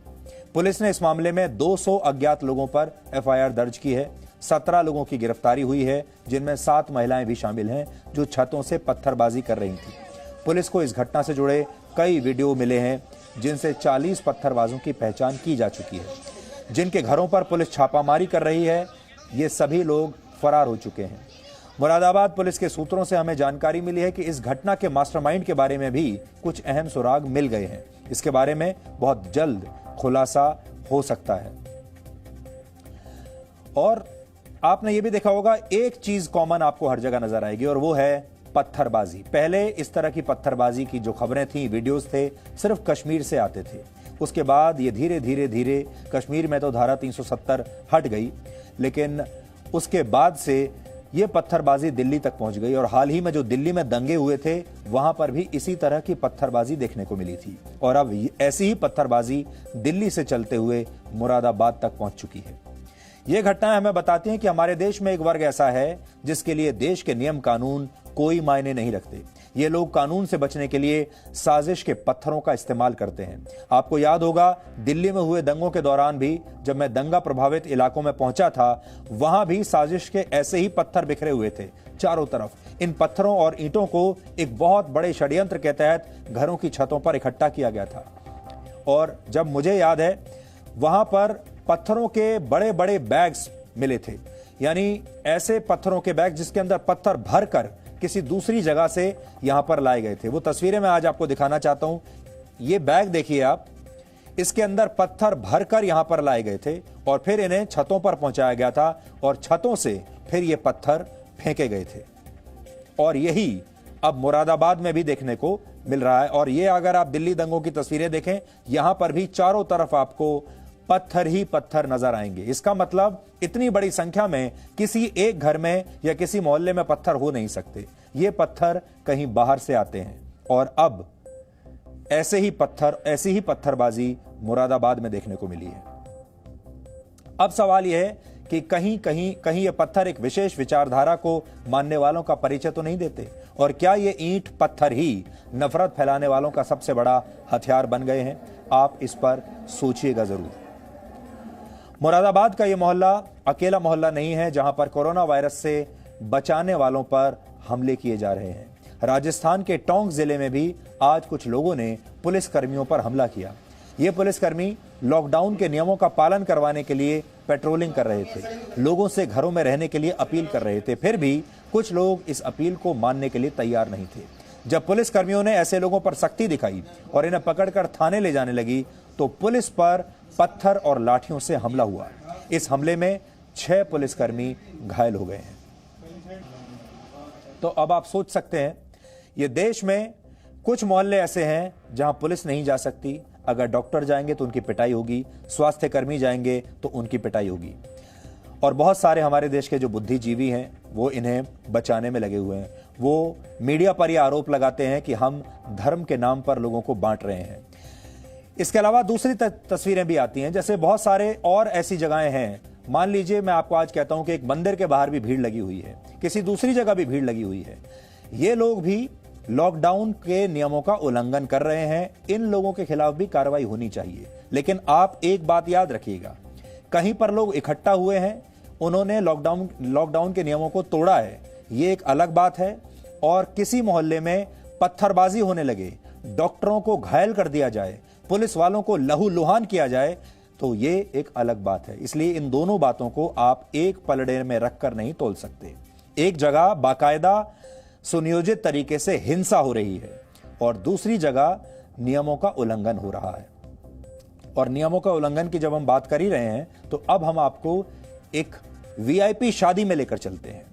पुलिस ने इस मामले में 200 अज्ञात लोगों पर एफआईआर दर्ज की है। 17 लोगों की गिरफ्तारी हुई है, जिनमें 7 महिलाएं भी शामिल हैं जो छतों से पत्थरबाजी कर रही थी। पुलिस को इस घटना से जुड़े कई वीडियो मिले हैं जिनसे 40 पत्थरबाजों की पहचान की जा चुकी है। जिनके घरों पर पुलिस छापामारी कर रही है, ये सभी लोग फरार हो चुके हैं। मुरादाबाद पुलिस के सूत्रों से हमें जानकारी मिली है कि इस घटना के मास्टरमाइंड के बारे में भी कुछ अहम सुराग मिल गए हैं। इसके बारे में बहुत जल्द खुलासा हो सकता है। और आपने ये भी देखा होगा, एक चीज कॉमन आपको हर जगह नजर आएगी और वो है पत्थरबाजी। पहले इस तरह की पत्थरबाजी की जो खबरें थी, वीडियोस थे, सिर्फ कश्मीर से आते थे। उसके बाद ये धीरे धीरे धीरे कश्मीर में तो धारा 370 हट गई, लेकिन उसके बाद से ये पत्थरबाजी दिल्ली तक पहुंच गई और हाल ही में जो दिल्ली में दंगे हुए थे वहां पर भी इसी तरह की पत्थरबाजी देखने को मिली थी और अब ऐसी ही पत्थरबाजी दिल्ली से चलते हुए मुरादाबाद तक पहुंच चुकी है। ये घटनाएं हमें बताती हैं कि हमारे देश में एक वर्ग ऐसा है जिसके लिए देश के नियम कानून कोई मायने नहीं रखते। ये लोग कानून से बचने के लिए साजिश के पत्थरों का इस्तेमाल करते हैं। आपको याद होगा, दिल्ली में हुए दंगों के दौरान भी जब मैं दंगा प्रभावित इलाकों में पहुंचा था, वहां भी साजिश के ऐसे ही पत्थर बिखरे हुए थे चारों तरफ। इन पत्थरों और ईंटों को एक बहुत बड़े षड्यंत्र के तहत घरों की छतों पर इकट्ठा किया गया था और जब मुझे याद है, वहां पर पत्थरों के बड़े बड़े बैग्स मिले थे, यानी ऐसे पत्थरों के बैग जिसके अंदर पत्थर भरकर किसी दूसरी जगह से यहां पर लाए गए थे। वो तस्वीरें मैं आज आपको दिखाना चाहता हूं। ये बैग देखिए आप, इसके अंदर पत्थर भरकर यहां पर लाए गए थे और फिर इन्हें छतों पर पहुंचाया गया था और छतों से फिर ये पत्थर फेंके गए थे और यही अब मुरादाबाद में भी देखने को मिल रहा है। और ये अगर आप दिल्ली दंगों की तस्वीरें देखें, यहां पर भी चारों तरफ आपको पत्थर ही पत्थर नजर आएंगे। इसका मतलब इतनी बड़ी संख्या में किसी एक घर में या किसी मोहल्ले में पत्थर हो नहीं सकते। ये पत्थर कहीं बाहर से आते हैं और अब ऐसी ही पत्थरबाजी मुरादाबाद में देखने को मिली है। अब सवाल यह है कि कहीं ये पत्थर एक विशेष विचारधारा को मानने वालों का परिचय तो नहीं देते? और क्या ये ईंट पत्थर ही नफरत फैलाने वालों का सबसे बड़ा हथियार बन गए हैं? आप इस पर सोचिएगा जरूर। मुरादाबाद का ये मोहल्ला अकेला मोहल्ला नहीं है जहां पर कोरोना वायरस से बचाने वालों पर हमले किए जा रहे हैं। राजस्थान के टोंक जिले में भी आज कुछ लोगों ने पुलिस कर्मियों पर हमला किया। ये पुलिसकर्मी लॉकडाउन के नियमों का पालन करवाने के लिए पेट्रोलिंग कर रहे थे, लोगों से घरों में रहने के लिए अपील कर रहे थे। फिर भी कुछ लोग इस अपील को मानने के लिए तैयार नहीं थे। जब पुलिस कर्मियों ने ऐसे लोगों पर सख्ती दिखाई और इन्हें पकड़कर थाने ले जाने लगी तो पुलिस पर पत्थर और लाठियों से हमला हुआ। इस हमले में 6 पुलिसकर्मी घायल हो गए हैं। तो अब आप सोच सकते हैं, ये देश में कुछ मोहल्ले ऐसे हैं जहां पुलिस नहीं जा सकती। अगर डॉक्टर जाएंगे तो उनकी पिटाई होगी, स्वास्थ्य कर्मी जाएंगे तो उनकी पिटाई होगी। और बहुत सारे हमारे देश के जो बुद्धिजीवी हैं वो इन्हें बचाने में लगे हुए हैं। वो मीडिया पर यह आरोप लगाते हैं कि हम धर्म के नाम पर लोगों को बांट रहे हैं। इसके अलावा दूसरी तस्वीरें भी आती हैं, जैसे बहुत सारे और ऐसी जगहें हैं। मान लीजिए मैं आपको आज कहता हूं कि एक मंदिर के बाहर भी भीड़ लगी हुई है, किसी दूसरी जगह भी भीड़ लगी हुई है। ये लोग भी लॉकडाउन के नियमों का उल्लंघन कर रहे हैं। इन लोगों के खिलाफ भी कार्रवाई होनी चाहिए। लेकिन आप एक बात याद रखिएगा, कहीं पर लोग इकट्ठा हुए हैं, उन्होंने लॉकडाउन के नियमों को तोड़ा है, ये एक अलग बात है। और किसी मोहल्ले में पत्थरबाजी होने लगे, डॉक्टरों को घायल कर दिया जाए, पुलिस वालों को लहूलुहान किया जाए, तो ये एक अलग बात है। इसलिए इन दोनों बातों को आप एक पलड़े में रखकर नहीं तोल सकते। एक जगह बाकायदा सुनियोजित तरीके से हिंसा हो रही है और दूसरी जगह नियमों का उल्लंघन हो रहा है। और नियमों का उल्लंघन की जब हम बात कर ही रहे हैं तो अब हम आपको एक वीआईपी शादी में लेकर चलते हैं।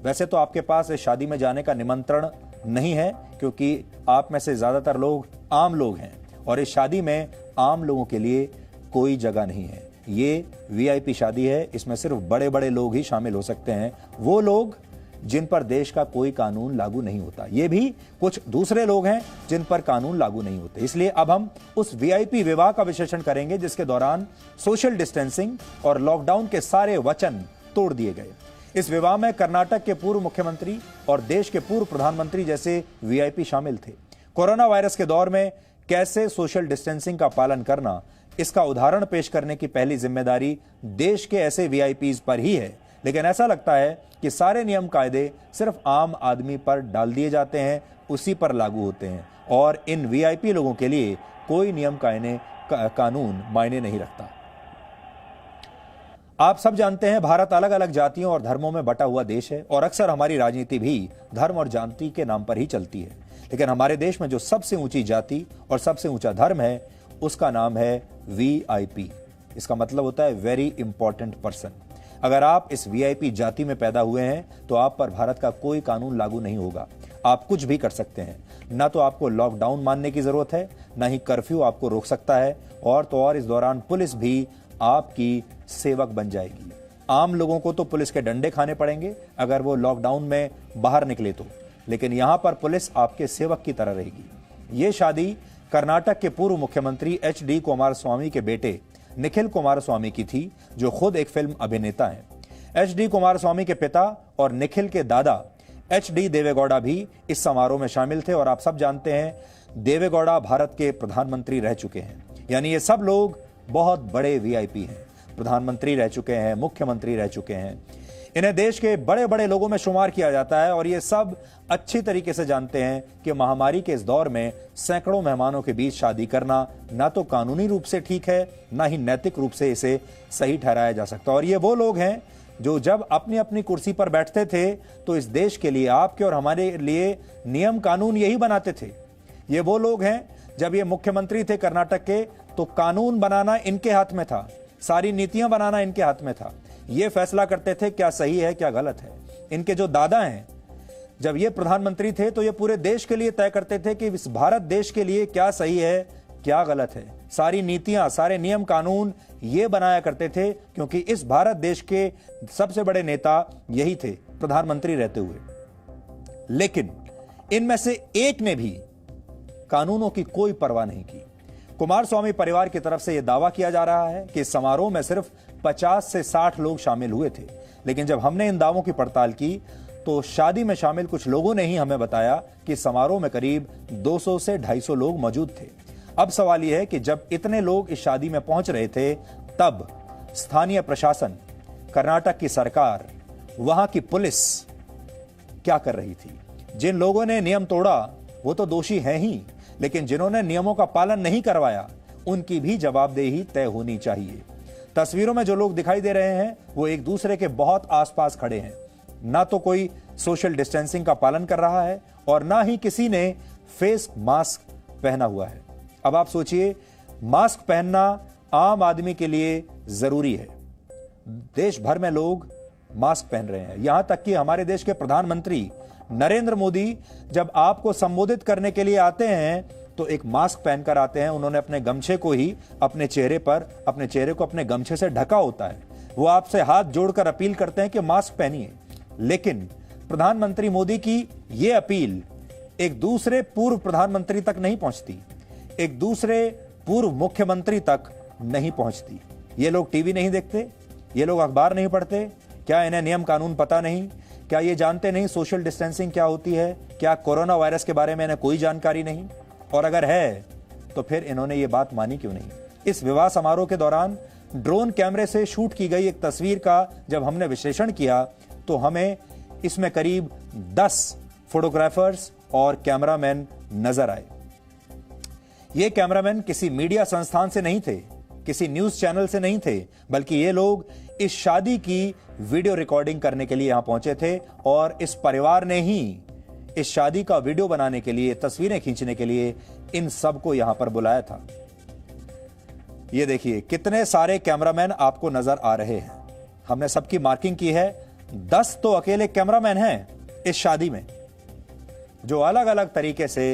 वैसे तो आपके पास इस शादी में जाने का निमंत्रण नहीं है, क्योंकि आप में से ज्यादातर लोग आम लोग हैं और इस शादी में आम लोगों के लिए कोई जगह नहीं है। ये वीआईपी शादी है, इसमें सिर्फ बड़े बड़े लोग ही शामिल हो सकते हैं, वो लोग जिन पर देश का कोई कानून लागू नहीं होता। ये भी कुछ दूसरे लोग हैं जिन पर कानून लागू नहीं होते। इसलिए अब हम उस वीआईपी विवाह का विश्लेषण करेंगे जिसके दौरान सोशल डिस्टेंसिंग और लॉकडाउन के सारे वचन तोड़ दिए गए। इस विवाह में कर्नाटक के पूर्व मुख्यमंत्री और देश के पूर्व प्रधानमंत्री जैसे वीआईपी शामिल थे। कोरोना वायरस के दौर में कैसे सोशल डिस्टेंसिंग का पालन करना, इसका उदाहरण पेश करने की पहली जिम्मेदारी देश के ऐसे वीआईपीज पर ही है। लेकिन ऐसा लगता है कि सारे नियम कायदे सिर्फ आम आदमी पर डाल दिए जाते हैं, उसी पर लागू होते हैं और इन वीआईपी लोगों के लिए कोई नियम कानून मायने नहीं रखता। आप सब जानते हैं भारत अलग अलग जातियों और धर्मों में बटा हुआ देश है और अक्सर हमारी राजनीति भी धर्म और जाति के नाम पर ही चलती है। लेकिन हमारे देश में जो सबसे ऊंची जाति और सबसे ऊंचा धर्म है उसका नाम है वीआईपी। इसका मतलब होता है वेरी इंपॉर्टेंट पर्सन। अगर आप इस वीआईपी जाति में पैदा हुए हैं तो आप पर भारत का कोई कानून लागू नहीं होगा। आप कुछ भी कर सकते हैं, ना तो आपको लॉकडाउन मानने की जरूरत है, ना ही कर्फ्यू आपको रोक सकता है, और तो और इस दौरान पुलिस भी आपकी सेवक बन जाएगी। आम लोगों को तो पुलिस के डंडे खाने पड़ेंगे अगर वो लॉकडाउन में बाहर निकले तो, लेकिन यहां पर पुलिस आपके सेवक की तरह रहेगी। ये शादी कर्नाटक के पूर्व मुख्यमंत्री एच.डी. कुमारस्वामी के बेटे निखिल कुमारस्वामी की थी, जो खुद एक फिल्म अभिनेता हैं। एच.डी. कुमारस्वामी के पिता और निखिल के दादा एच.डी. देवेगौड़ा भी इस समारोह में शामिल थे। और आप सब जानते हैं देवेगौड़ा भारत के प्रधानमंत्री रह चुके हैं, यानी ये सब लोग बहुत बड़े वीआईपी हैं, प्रधानमंत्री रह चुके हैं, मुख्यमंत्री रह चुके हैं। इन्हें देश के बड़े बड़े लोगों में शुमार किया जाता है और ये सब अच्छी तरीके से जानते हैं कि महामारी के इस दौर में सैकड़ों मेहमानों के बीच शादी करना ना तो कानूनी रूप से ठीक है, ना ही नैतिक रूप से इसे सही ठहराया जा सकता। और ये वो लोग हैं जो जब अपनी अपनी कुर्सी पर बैठते थे तो इस देश के लिए, आपके और हमारे लिए नियम कानून यही बनाते थे। ये वो लोग हैं जब ये मुख्यमंत्री थे कर्नाटक के तो कानून बनाना इनके हाथ में था, सारी नीतियां बनाना इनके हाथ में था। ये फैसला करते थे क्या सही है क्या गलत है। इनके जो दादा हैं जब ये प्रधानमंत्री थे तो ये पूरे देश के लिए तय करते थे कि इस भारत देश के लिए क्या सही है क्या गलत है। सारी नीतियां, सारे नियम कानून ये बनाया करते थे, क्योंकि इस भारत देश के सबसे बड़े नेता यही थे प्रधानमंत्री रहते हुए। लेकिन इनमें से एक ने भी कानूनों की कोई परवाह नहीं की। कुमारस्वामी परिवार की तरफ से यह दावा किया जा रहा है कि इस समारोह में सिर्फ 50 से 60 लोग शामिल हुए थे। लेकिन जब हमने इन दावों की पड़ताल की तो शादी में शामिल कुछ लोगों ने ही हमें बताया कि समारोह में करीब 200 से 250 लोग मौजूद थे। अब सवाल यह है कि जब इतने लोग इस शादी में पहुंच रहे थे तब स्थानीय प्रशासन, कर्नाटक की सरकार, वहां की पुलिस क्या कर रही थी? जिन लोगों ने नियम तोड़ा वो तो दोषी हैं ही, लेकिन जिन्होंने नियमों का पालन नहीं करवाया उनकी भी जवाबदेही तय होनी चाहिए। तस्वीरों में जो लोग दिखाई दे रहे हैं वो एक दूसरे के बहुत आसपास खड़े हैं। ना तो कोई सोशल डिस्टेंसिंग का पालन कर रहा है और ना ही किसी ने फेस मास्क पहना हुआ है। अब आप सोचिए, मास्क पहनना आम आदमी के लिए जरूरी है। देश भर में लोग मास्क पहन रहे हैं। यहां तक कि हमारे देश के प्रधानमंत्री नरेंद्र मोदी जब आपको संबोधित करने के लिए आते हैं तो एक मास्क पहनकर आते हैं। उन्होंने अपने गमछे को ही अपने चेहरे को अपने गमछे से ढका होता है। वो आपसे हाथ जोड़कर अपील करते हैं कि मास्क पहनिए। लेकिन प्रधानमंत्री मोदी की यह अपील एक दूसरे पूर्व प्रधानमंत्री तक नहीं पहुंचती, एक दूसरे पूर्व मुख्यमंत्री तक नहीं पहुंचती। ये लोग टीवी नहीं देखते, ये लोग अखबार नहीं पढ़ते, क्या इन्हें नियम कानून पता नहीं? क्या ये जानते नहीं सोशल डिस्टेंसिंग क्या होती है? क्या कोरोना वायरस के बारे में इन्हें कोई जानकारी नहीं? और अगर है तो फिर इन्होंने ये बात मानी क्यों नहीं? इस विवाह समारोह के दौरान ड्रोन कैमरे से शूट की गई एक तस्वीर का जब हमने विश्लेषण किया तो हमें इसमें करीब 10 फोटोग्राफर्स और कैमरामैन नजर आए। ये कैमरामैन किसी मीडिया संस्थान से नहीं थे, किसी न्यूज चैनल से नहीं थे, बल्कि ये लोग इस शादी की वीडियो रिकॉर्डिंग करने के लिए यहां पहुंचे थे और इस परिवार ने ही इस शादी का वीडियो बनाने के लिए, तस्वीरें खींचने के लिए इन सबको यहां पर बुलाया था। ये देखिए कितने सारे कैमरामैन आपको नजर आ रहे हैं। हमने सबकी मार्किंग की है। 10 तो अकेले कैमरामैन हैं इस शादी में जो अलग अलग तरीके से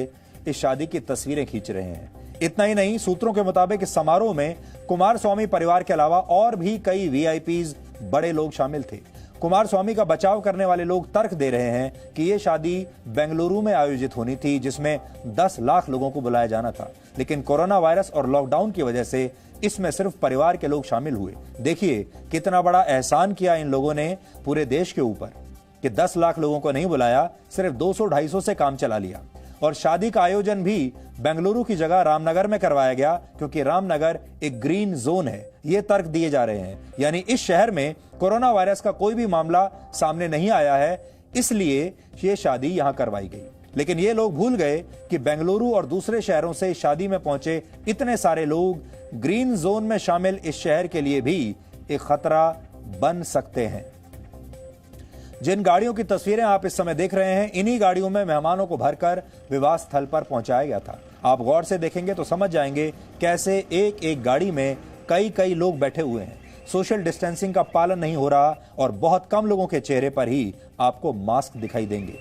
इस शादी की तस्वीरें खींच रहे हैं। इतना ही नहीं, सूत्रों के मुताबिक इस समारोह में कुमारस्वामी परिवार के अलावा और भी कई वीआईपीज, बड़े लोग शामिल थे। कुमारस्वामी का बचाव करने वाले लोग तर्क दे रहे हैं कि यह शादी बेंगलुरु में आयोजित होनी थी जिसमें 10 लाख लोगों को बुलाया जाना था, लेकिन कोरोना वायरस और लॉकडाउन की वजह से इसमें सिर्फ परिवार के लोग शामिल हुए। देखिए कितना बड़ा एहसान किया इन लोगों ने पूरे देश के ऊपर कि 10 लाख लोगों को नहीं बुलाया, सिर्फ 200-250 से काम चला लिया। और शादी का आयोजन भी बेंगलुरु की जगह रामनगर में करवाया गया क्योंकि रामनगर एक ग्रीन जोन है। ये तर्क दिए जा रहे हैं, यानी इस शहर में कोरोना वायरस का कोई भी मामला सामने नहीं आया है, इसलिए ये शादी यहां करवाई गई। लेकिन ये लोग भूल गए कि बेंगलुरु और दूसरे शहरों से शादी में पहुंचे इतने सारे लोग ग्रीन जोन में शामिल इस शहर के लिए भी एक खतरा बन सकते हैं। जिन गाड़ियों की तस्वीरें आप इस समय देख रहे हैं, इन्हीं गाड़ियों में मेहमानों को भरकर विवाह स्थल पर पहुंचाया गया था। आप गौर से देखेंगे तो समझ जाएंगे कैसे एक एक गाड़ी में कई लोग बैठे हुए हैं। सोशल डिस्टेंसिंग का पालन नहीं हो रहा और बहुत कम लोगों के चेहरे पर ही आपको मास्क दिखाई देंगे।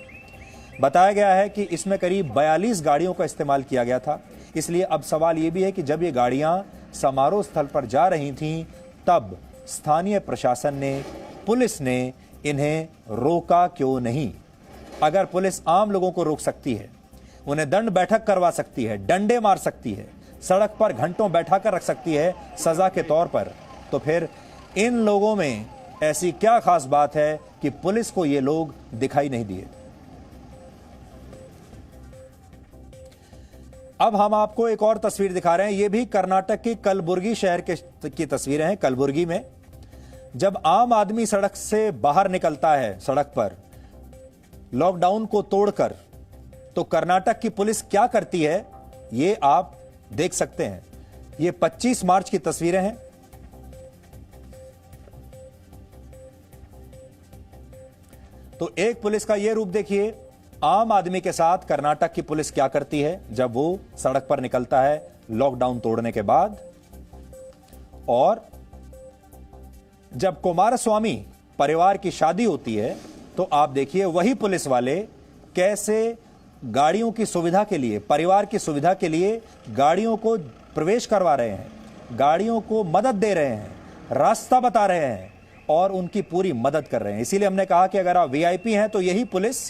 बताया गया है कि इसमें करीब 42 गाड़ियों का इस्तेमाल किया गया था। इसलिए अब सवाल यह भी है कि जब ये गाड़ियां समारोह स्थल पर जा रही थीं तब स्थानीय प्रशासन ने, पुलिस ने इन्हें रोका क्यों नहीं? अगर पुलिस आम लोगों को रोक सकती है, उन्हें दंड बैठक करवा सकती है, डंडे मार सकती है, सड़क पर घंटों बैठा कर रख सकती है सजा के तौर पर, तो फिर इन लोगों में ऐसी क्या खास बात है कि पुलिस को ये लोग दिखाई नहीं दिए? अब हम आपको एक और तस्वीर दिखा रहे हैं। ये भी कर्नाटक की कलबुर्गी शहर की तस्वीरें हैं। कलबुर्गी में जब आम आदमी सड़क से बाहर निकलता है, सड़क पर लॉकडाउन को तोड़कर, तो कर्नाटक की पुलिस क्या करती है ये आप देख सकते हैं। ये 25 मार्च की तस्वीरें हैं। तो एक पुलिस का यह रूप देखिए, आम आदमी के साथ कर्नाटक की पुलिस क्या करती है जब वो सड़क पर निकलता है लॉकडाउन तोड़ने के बाद। और जब कुमारस्वामी परिवार की शादी होती है तो आप देखिए वही पुलिस वाले कैसे गाड़ियों की सुविधा के लिए, परिवार की सुविधा के लिए गाड़ियों को प्रवेश करवा रहे हैं, गाड़ियों को मदद दे रहे हैं, रास्ता बता रहे हैं और उनकी पूरी मदद कर रहे हैं। इसीलिए हमने कहा कि अगर आप वीआईपी हैं तो यही पुलिस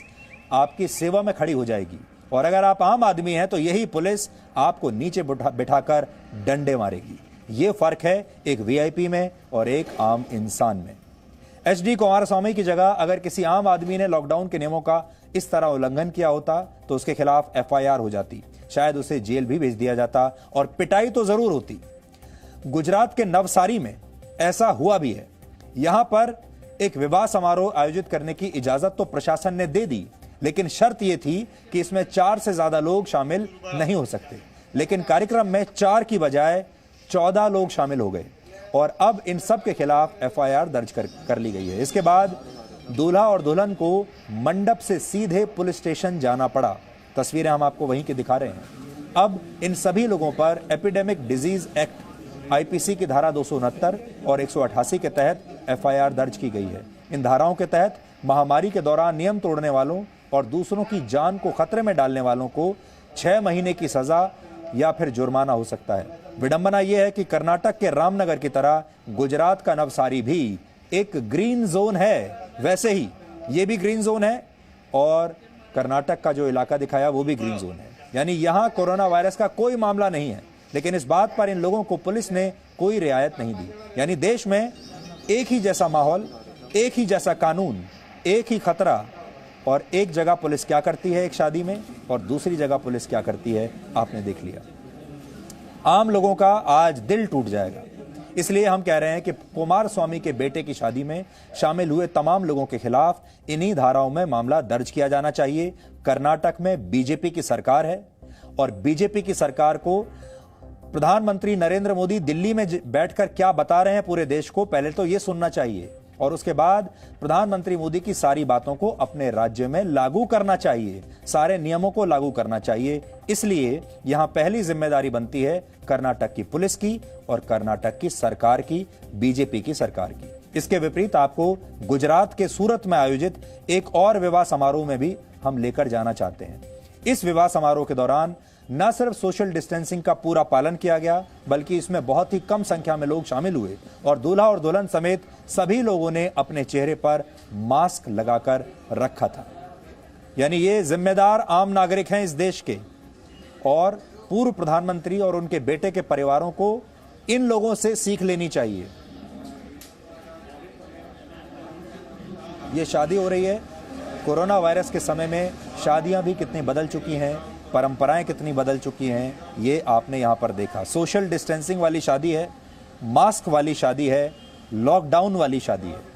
आपकी सेवा में खड़ी हो जाएगी, और अगर आप आम आदमी हैं तो यही पुलिस आपको नीचे बिठाकर डंडे मारेगी। ये फर्क है एक वीआईपी में और एक आम इंसान में। एचडी कुमारस्वामी की जगह अगर किसी आम आदमी ने लॉकडाउन के नियमों का इस तरह उल्लंघन किया होता तो उसके खिलाफ एफआईआर हो जाती, शायद उसे जेल भी भेज दिया जाता और पिटाई तो जरूर होती। गुजरात के नवसारी में ऐसा हुआ भी है। यहां पर एक विवाह समारोह आयोजित करने की इजाजत तो प्रशासन ने दे दी, लेकिन शर्त यह थी कि इसमें 4 से ज्यादा लोग शामिल नहीं हो सकते। लेकिन कार्यक्रम में 4 की बजाय 14 लोग शामिल हो गए और अब इन सब के खिलाफ एफआईआर दर्ज कर ली गई है। इसके बाद दूल्हा और दुल्हन को मंडप से सीधे पुलिस स्टेशन जाना पड़ा। तस्वीरें हम आपको वहीं की दिखा रहे हैं। अब इन सभी लोगों पर एपिडेमिक डिजीज एक्ट आईपीसी की धारा 269 और 188 के तहत एफआईआर दर्ज की गई है। इन धाराओं के तहत महामारी के दौरान नियम तोड़ने वालों और दूसरों की जान को खतरे में डालने वालों को 6 महीने की सजा या फिर जुर्माना हो सकता है। विडंबना यह है कि कर्नाटक के रामनगर की तरह गुजरात का नवसारी भी एक ग्रीन जोन है। वैसे ही ये भी ग्रीन जोन है और कर्नाटक का जो इलाका दिखाया वो भी ग्रीन जोन है। यानी यहां कोरोना वायरस का कोई मामला नहीं है, लेकिन इस बात पर इन लोगों को पुलिस ने कोई रियायत नहीं दी। यानी देश में एक ही जैसा माहौल, एक ही जैसा कानून, एक ही खतरा, और एक जगह पुलिस क्या करती है एक शादी में और दूसरी जगह पुलिस क्या करती है आपने देख लिया। आम लोगों का आज दिल टूट जाएगा। इसलिए हम कह रहे हैं कि कुमारस्वामी के बेटे की शादी में शामिल हुए तमाम लोगों के खिलाफ इन्हीं धाराओं में मामला दर्ज किया जाना चाहिए। कर्नाटक में बीजेपी की सरकार है और बीजेपी की सरकार को प्रधानमंत्री नरेंद्र मोदी दिल्ली में बैठकर क्या बता रहे हैं पूरे देश को, पहले तो यह सुनना चाहिए और उसके बाद प्रधानमंत्री मोदी की सारी बातों को अपने राज्य में लागू करना चाहिए, सारे नियमों को लागू करना चाहिए। इसलिए यहां पहली जिम्मेदारी बनती है कर्नाटक की पुलिस की और कर्नाटक की सरकार की, बीजेपी की सरकार की। इसके विपरीत आपको गुजरात के सूरत में आयोजित एक और विवाह समारोह में भी हम लेकर जाना चाहते हैं। इस विवाह समारोह के दौरान न सिर्फ सोशल डिस्टेंसिंग का पूरा पालन किया गया, बल्कि इसमें बहुत ही कम संख्या में लोग शामिल हुए और दूल्हा और दुल्हन समेत सभी लोगों ने अपने चेहरे पर मास्क लगाकर रखा था। यानी ये जिम्मेदार आम नागरिक हैं इस देश के और पूर्व प्रधानमंत्री और उनके बेटे के परिवारों को इन लोगों से सीख लेनी चाहिए। ये शादी हो रही है, कोरोना वायरस के समय में शादियां भी कितनी बदल चुकी हैं, परंपराएं कितनी बदल चुकी हैं, ये आपने यहां पर देखा। सोशल डिस्टेंसिंग वाली शादी है, मास्क वाली शादी है, लॉकडाउन वाली शादी है।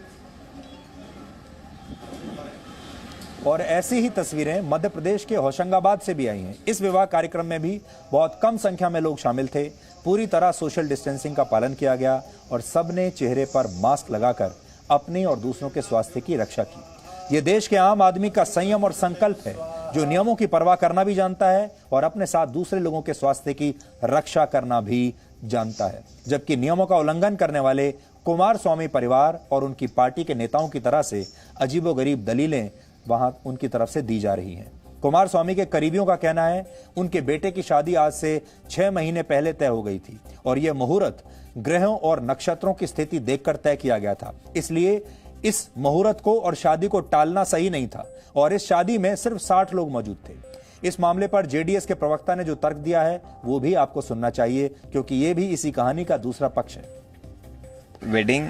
और ऐसी ही तस्वीरें मध्य प्रदेश के होशंगाबाद से भी आई हैं। इस विवाह कार्यक्रम में भी बहुत कम संख्या में लोग शामिल थे। पूरी तरह सोशल डिस्टेंसिंग का पालन किया गया और सबने चेहरे पर मास्क लगाकर अपनी और दूसरों के स्वास्थ्य की रक्षा की। ये देश के आम आदमी का संयम और संकल्प है, जो नियमों की परवाह करना भी जानता है और अपने साथ दूसरे लोगों के स्वास्थ्य की रक्षा करना भी जानता है। जबकि नियमों का उल्लंघन करने वाले कुमारस्वामी परिवार और उनकी पार्टी के नेताओं की तरह से अजीबोगरीब दलीलें वहां उनकी तरफ से दी जा रही हैं। कुमारस्वामी के करीबियों का कहना है उनके बेटे की शादी आज से 6 महीने पहले तय हो गई थी और यह मुहूर्त ग्रहों और नक्षत्रों की स्थिति देखकर तय किया गया था। इसलिए इस मुहूर्त को और शादी को टालना सही नहीं था और इस शादी में सिर्फ 60 लोग मौजूद थे। इस मामले पर जेडीएस के प्रवक्ता ने जो तर्क दिया है वो भी आपको सुनना चाहिए, क्योंकि ये भी इसी कहानी का दूसरा पक्ष है। वेडिंग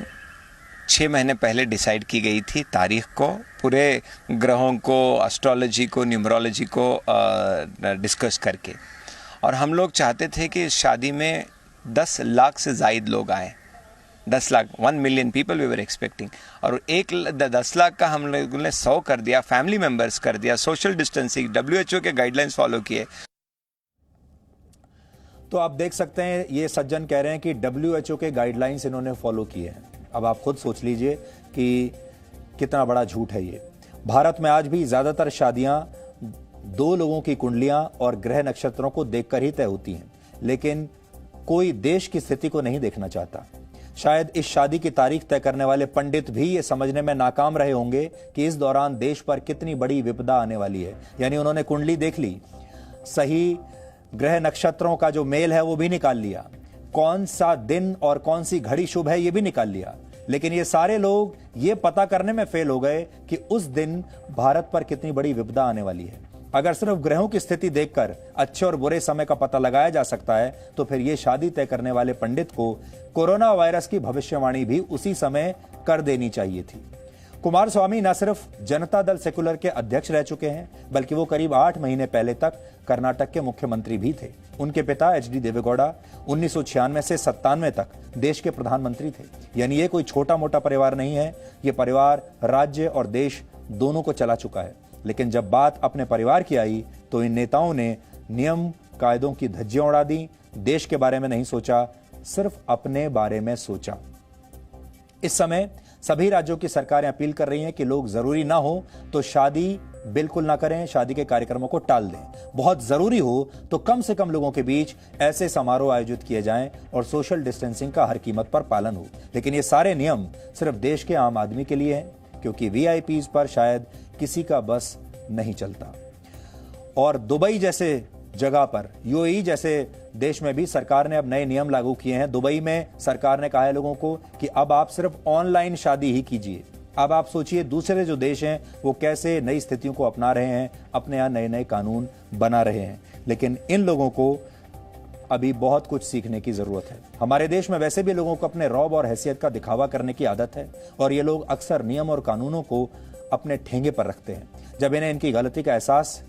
6 महीने पहले डिसाइड की गई थी तारीख को, पूरे ग्रहों को, एस्ट्रोलॉजी को, न्यूमरोलॉजी को डिस्कस करके, और हम लोग चाहते थे कि इस शादी में 10 लाख से ज़ायद लोग आए। 10 lakh, 1 million people we were expecting, और 10 लाख का हम लोगों ने 100 कर दिया, फैमिली मेंबर्स कर दिया, सोशल डिस्टेंसिंग, WHO के गाइडलाइंस फॉलो किए। तो आप देख सकते हैं ये सज्जन कह रहे हैं कि WHO के गाइडलाइंस इन्होंने फॉलो किए हैं। अब आप खुद सोच लीजिए कि कितना बड़ा झूठ है ये। भारत में आज भी ज्यादातर शादियां 2 लोगों की कुंडलियां और ग्रह नक्षत्रों को देखकर ही तय होती हैं, लेकिन कोई देश की स्थिति को नहीं देखना चाहता। शायद इस शादी की तारीख तय करने वाले पंडित भी ये समझने में नाकाम रहे होंगे कि इस दौरान देश पर कितनी बड़ी विपदा आने वाली है। यानी उन्होंने कुंडली देख ली, सही ग्रह नक्षत्रों का जो मेल है वो भी निकाल लिया, कौन सा दिन और कौन सी घड़ी शुभ है ये भी निकाल लिया, लेकिन ये सारे लोग ये पता करने में फेल हो गए कि उस दिन भारत पर कितनी बड़ी विपदा आने वाली है। अगर सिर्फ ग्रहों की स्थिति देखकर अच्छे और बुरे समय का पता लगाया जा सकता है तो फिर ये शादी तय करने वाले पंडित को कोरोना वायरस की भविष्यवाणी भी उसी समय कर देनी चाहिए थी। कुमारस्वामी न सिर्फ जनता दल सेकुलर के अध्यक्ष रह चुके हैं, बल्कि वो करीब 8 महीने पहले तक कर्नाटक के मुख्यमंत्री भी थे। उनके पिता एचडी देवेगौड़ा 1996 से 97 तक देश के प्रधानमंत्री थे। यानी ये कोई छोटा मोटा परिवार नहीं है, ये परिवार राज्य और देश दोनों को चला चुका है। लेकिन जब बात अपने परिवार की आई तो इन नेताओं ने नियम कायदों की धज्जियां उड़ा दी, देश के बारे में नहीं सोचा, सिर्फ अपने बारे में सोचा। इस समय सभी राज्यों की सरकारें अपील कर रही हैं कि लोग जरूरी ना हो तो शादी बिल्कुल ना करें, शादी के कार्यक्रमों को टाल दें। बहुत जरूरी हो तो कम से कम लोगों के बीच ऐसे समारोह आयोजित किए जाएं और सोशल डिस्टेंसिंग का हर कीमत पर पालन हो। लेकिन ये सारे नियम सिर्फ देश के आम आदमी के लिए हैं, क्योंकि वीआईपीज पर शायद किसी का बस नहीं चलता। और दुबई जैसे जगह पर, यूएई जैसे देश में भी सरकार ने अब नए नियम लागू किए हैं। दुबई में सरकार ने कहा है लोगों को कि अब आप सिर्फ ऑनलाइन शादी ही कीजिए। अब आप सोचिए दूसरे जो देश हैं वो कैसे नई स्थितियों को अपना रहे हैं, अपने यहाँ नए नए कानून बना रहे हैं। लेकिन इन लोगों को अभी बहुत कुछ सीखने की जरूरत है। हमारे देश में वैसे भी लोगों को अपने रौब और हैसियत का दिखावा करने की आदत है और ये लोग अक्सर नियम और कानूनों को अपने ठेंगे पर रखते हैं। जब इन्हें इनकी गलती का एहसास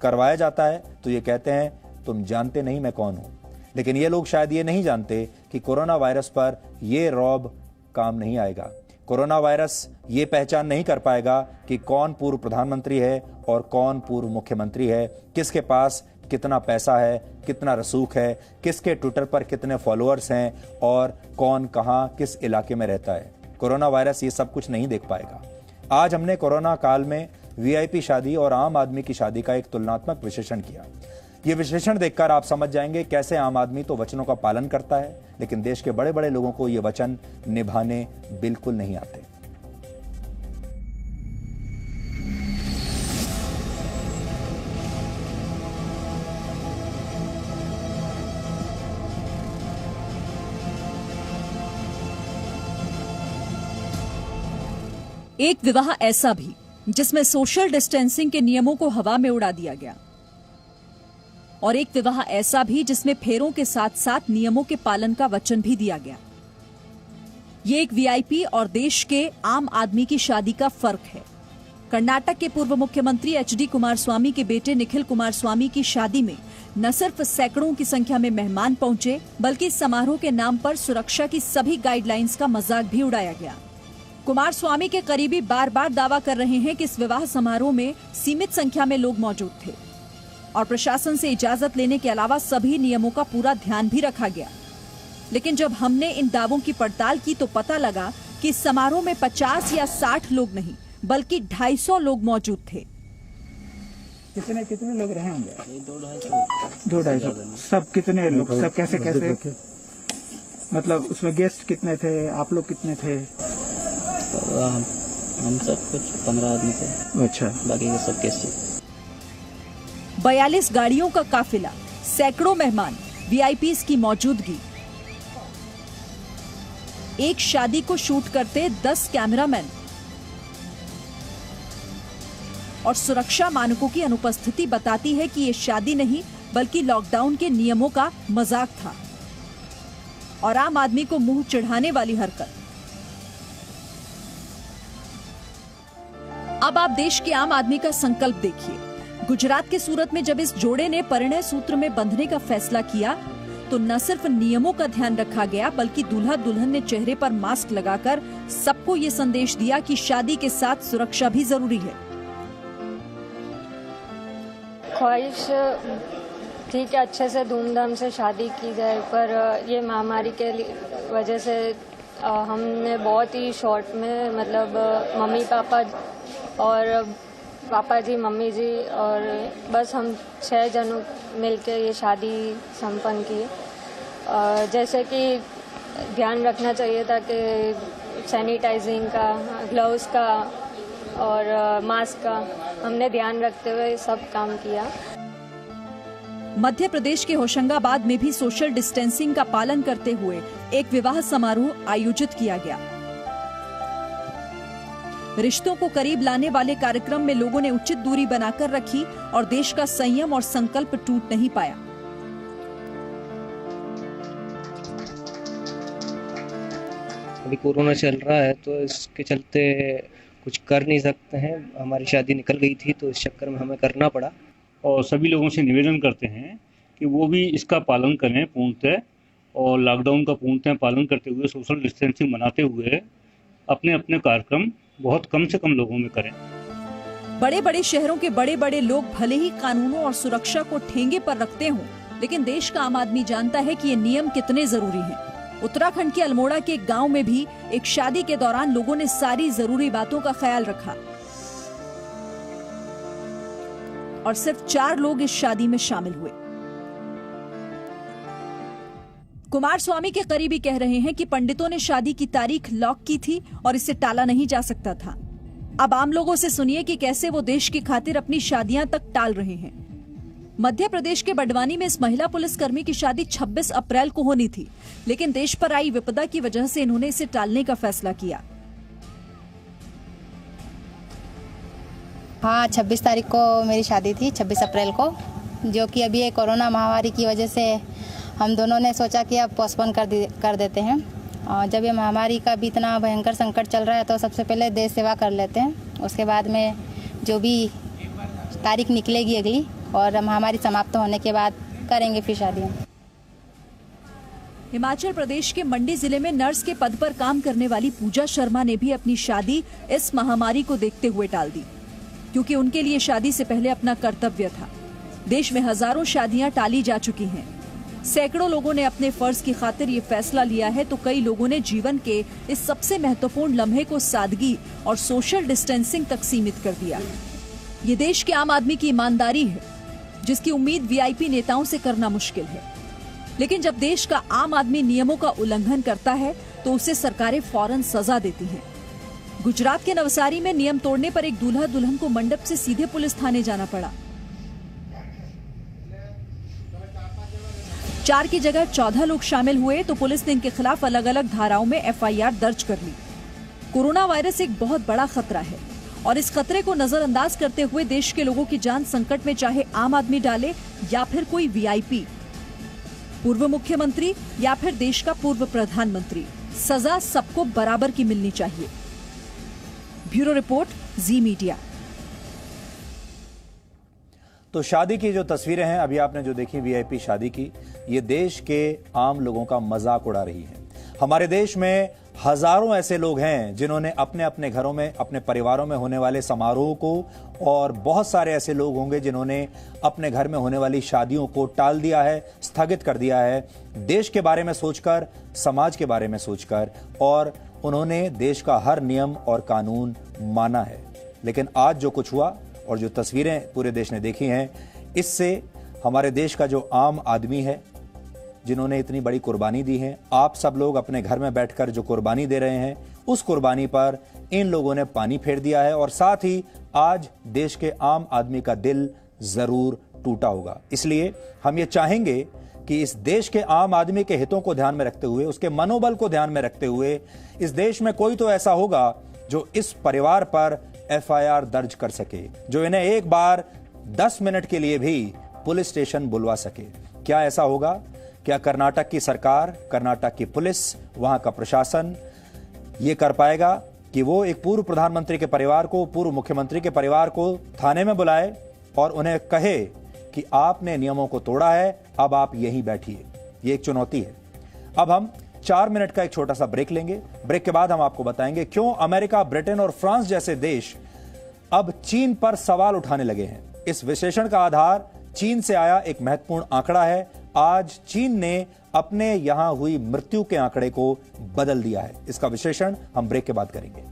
करवाया जाता है तो ये कहते हैं तुम जानते नहीं मैं कौन हूं। लेकिन ये लोग शायद ये नहीं जानते कि कोरोना वायरस पर ये रौब काम नहीं आएगा। कोरोना वायरस ये पहचान नहीं कर पाएगा कि कौन पूर्व प्रधानमंत्री है और कौन पूर्व मुख्यमंत्री है, किसके पास कितना पैसा है, कितना रसूख है, किसके ट्विटर पर कितने फॉलोअर्स हैं और कौन कहां किस इलाके में रहता है। कोरोना वायरस ये सब कुछ नहीं देख पाएगा। आज हमने कोरोना काल में वीआईपी शादी और आम आदमी की शादी का एक तुलनात्मक विश्लेषण किया। ये विश्लेषण देखकर आप समझ जाएंगे कैसे आम आदमी तो वचनों का पालन करता है, लेकिन देश के बड़े बड़े लोगों को ये वचन निभाने बिल्कुल नहीं आते। एक विवाह ऐसा भी जिसमें सोशल डिस्टेंसिंग के नियमों को हवा में उड़ा दिया गया, और एक विवाह ऐसा भी जिसमें फेरों के साथ साथ नियमों के पालन का वचन भी दिया गया। ये एक वीआईपी और देश के आम आदमी की शादी का फर्क है। कर्नाटक के पूर्व मुख्यमंत्री एचडी कुमारस्वामी के बेटे निखिल कुमारस्वामी की शादी में न सिर्फ सैकड़ों की संख्या में मेहमान पहुंचे, बल्कि इस समारोह के नाम पर सुरक्षा की सभी गाइडलाइंस का मजाक भी उड़ाया गया। कुमारस्वामी के करीबी बार बार दावा कर रहे हैं कि इस विवाह समारोह में सीमित संख्या में लोग मौजूद थे और प्रशासन से इजाजत लेने के अलावा सभी नियमों का पूरा ध्यान भी रखा गया। लेकिन जब हमने इन दावों की पड़ताल की तो पता लगा कि इस समारोह में 50 या 60 लोग नहीं बल्कि 250 लोग मौजूद थे। कितने लोग रहे होंगे? 200-250। सब कितने लोग, सब कैसे कैसे, मतलब उसमें गेस्ट कितने थे, आप लोग कितने थे? हम सब कुछ 15 आदमी थे। अच्छा, बाकी के सब गेस्ट। 42 गाड़ियों का काफिला, सैकड़ों मेहमान, वीआईपीज की मौजूदगी, एक शादी को शूट करते 10 कैमरामैन और सुरक्षा मानकों की अनुपस्थिति बताती है कि ये शादी नहीं बल्कि लॉकडाउन के नियमों का मजाक था और आम आदमी को मुंह चिढ़ाने वाली हरकत। अब आप देश के आम आदमी का संकल्प देखिए। गुजरात के सूरत में जब इस जोड़े ने परिणय सूत्र में बंधने का फैसला किया तो न सिर्फ नियमों का ध्यान रखा गया बल्कि दूल्हा दुल्हन ने चेहरे पर मास्क लगाकर सबको ये संदेश दिया कि शादी के साथ सुरक्षा भी जरूरी है। ख्वाहिश ठीक है, अच्छे से धूमधाम से शादी की जाए, पर ये महामारी के वजह से हमने बहुत ही शॉर्ट में, मतलब मम्मी पापा और पापा जी, मम्मी जी और बस हम 6 जनों मिलके ये शादी संपन्न की। जैसे कि ध्यान रखना चाहिए था कि सैनिटाइजिंग का, ग्लव्स का और मास्क का हमने ध्यान रखते हुए सब काम किया। मध्य प्रदेश के होशंगाबाद में भी सोशल डिस्टेंसिंग का पालन करते हुए एक विवाह समारोह आयोजित किया गया। रिश्तों को करीब लाने वाले कार्यक्रम में लोगों ने उचित दूरी बनाकर रखी और देश का संयम और संकल्प टूट नहीं पाया। अभी कोरोना चल रहा है तो इसके चलते कुछ कर नहीं सकते हैं। हमारी शादी निकल गई थी तो इस चक्कर में हमें करना पड़ा। और सभी लोगों से निवेदन करते हैं कि वो भी इसका पालन करें पूर्णतः, और लॉकडाउन का पूर्णतः पालन करते हुए, सोशल डिस्टेंसिंग बनाते हुए अपने अपने कार्यक्रम बहुत कम से कम लोगों में करें। बड़े बड़े शहरों के बड़े बड़े लोग भले ही कानूनों और सुरक्षा को ठेंगे पर रखते हों, लेकिन देश का आम आदमी जानता है कि ये नियम कितने जरूरी हैं। उत्तराखंड के अल्मोड़ा के एक गांव में भी एक शादी के दौरान लोगों ने सारी जरूरी बातों का ख्याल रखा और सिर्फ 4 लोग इस शादी में शामिल हुए। कुमार स्वामी के करीबी कह रहे हैं कि पंडितों ने शादी की तारीख लॉक की थी और इसे टाला नहीं जा सकता था। अब आम लोगों से सुनिए कि कैसे वो देश की खातिर अपनी शादियां तक टाल रहे हैं। मध्य प्रदेश के बड़वानी में इस महिला पुलिसकर्मी की शादी 26 अप्रैल को होनी थी, लेकिन देश पर आई विपदा की वजह से इन्होंने इसे टालने का फैसला किया। हाँ, 26 तारीख को मेरी शादी थी, 26 अप्रैल को, जो कि अभी ये कोरोना महामारी की वजह से हम दोनों ने सोचा कि अब पोस्टपोन कर देते हैं। और जब ये महामारी का भी इतना भयंकर संकट चल रहा है तो सबसे पहले देश सेवा कर लेते हैं, उसके बाद में जो भी तारीख निकलेगी अगली और महामारी समाप्त होने के बाद करेंगे फिर शादियाँ। हिमाचल प्रदेश के मंडी जिले में नर्स के पद पर काम करने वाली पूजा शर्मा ने भी अपनी शादी इस महामारी को देखते हुए टाल दी, क्योंकि उनके लिए शादी से पहले अपना कर्तव्य था। देश में हजारों शादियां टाली जा चुकी हैं। सैकड़ों लोगों ने अपने फर्ज की खातिर ये फैसला लिया है, तो कई लोगों ने जीवन के इस सबसे महत्वपूर्ण लम्हे को सादगी और सोशल डिस्टेंसिंग तक सीमित कर दिया। ये देश के आम आदमी की ईमानदारी है, जिसकी उम्मीद वीआईपी नेताओं से करना मुश्किल है। लेकिन जब देश का आम आदमी नियमों का उल्लंघन करता है तो उसे सरकारें फौरन सजा देती हैं। गुजरात के नवसारी में नियम तोड़ने पर एक दूल्हा दुल्हन को मंडप से सीधे पुलिस थाने जाना पड़ा। 4 की जगह 14 लोग शामिल हुए तो पुलिस ने इनके खिलाफ अलग अलग धाराओं में एफआईआर दर्ज कर ली। कोरोना वायरस एक बहुत बड़ा खतरा है और इस खतरे को नजरअंदाज करते हुए देश के लोगों की जान संकट में चाहे आम आदमी डाले या फिर कोई वीआईपी, पूर्व मुख्यमंत्री या फिर देश का पूर्व प्रधानमंत्री, सजा सबको बराबर की मिलनी चाहिए। ब्यूरो रिपोर्ट, जी मीडिया। तो शादी की जो तस्वीरें हैं अभी आपने जो देखी वीआईपी शादी की, ये देश के आम लोगों का मजाक उड़ा रही है। हमारे देश में हजारों ऐसे लोग हैं जिन्होंने अपने अपने घरों में, अपने परिवारों में होने वाले समारोह को, और बहुत सारे ऐसे लोग होंगे जिन्होंने अपने घर में होने वाली शादियों को टाल दिया है, स्थगित कर दिया है, देश के बारे में सोचकर, समाज के बारे में सोचकर, और उन्होंने देश का हर नियम और कानून माना है। लेकिन आज जो कुछ हुआ और जो तस्वीरें पूरे देश ने देखी हैं, इससे हमारे देश का जो आम आदमी है, जिन्होंने इतनी बड़ी कुर्बानी दी है, आप सब लोग अपने घर में बैठकर जो कुर्बानी दे रहे हैं, उस कुर्बानी पर इन लोगों ने पानी फेर दिया है और साथ ही आज देश के आम आदमी का दिल जरूर टूटा होगा। इसलिए हम ये चाहेंगे कि इस देश के आम आदमी के हितों को ध्यान में रखते हुए, उसके मनोबल को ध्यान में रखते हुए, इस देश में कोई तो ऐसा होगा जो इस परिवार पर एफआईआर दर्ज कर सके, जो इन्हें एक बार 10 मिनट के लिए भी पुलिस स्टेशन बुलवा सके। क्या ऐसा होगा? क्या कर्नाटक की सरकार, कर्नाटक की पुलिस, वहां का प्रशासन ये कर पाएगा कि वो एक पूर्व प्रधानमंत्री के परिवार को, पूर्व मुख्यमंत्री के परिवार को थाने में बुलाए और उन्हें कहे कि आपने नियमों को तोड़ा है, अब आप यहीं बैठिए? ये एक चुनौती है। अब हम 4 मिनट का एक छोटा सा ब्रेक लेंगे। ब्रेक के बाद हम आपको बताएंगे क्यों अमेरिका, ब्रिटेन और फ्रांस जैसे देश अब चीन पर सवाल उठाने लगे हैं। इस विश्लेषण का आधार चीन से आया एक महत्वपूर्ण आंकड़ा है। आज चीन ने अपने यहां हुई मृत्यु के आंकड़े को बदल दिया है। इसका विश्लेषण हम ब्रेक के बाद करेंगे।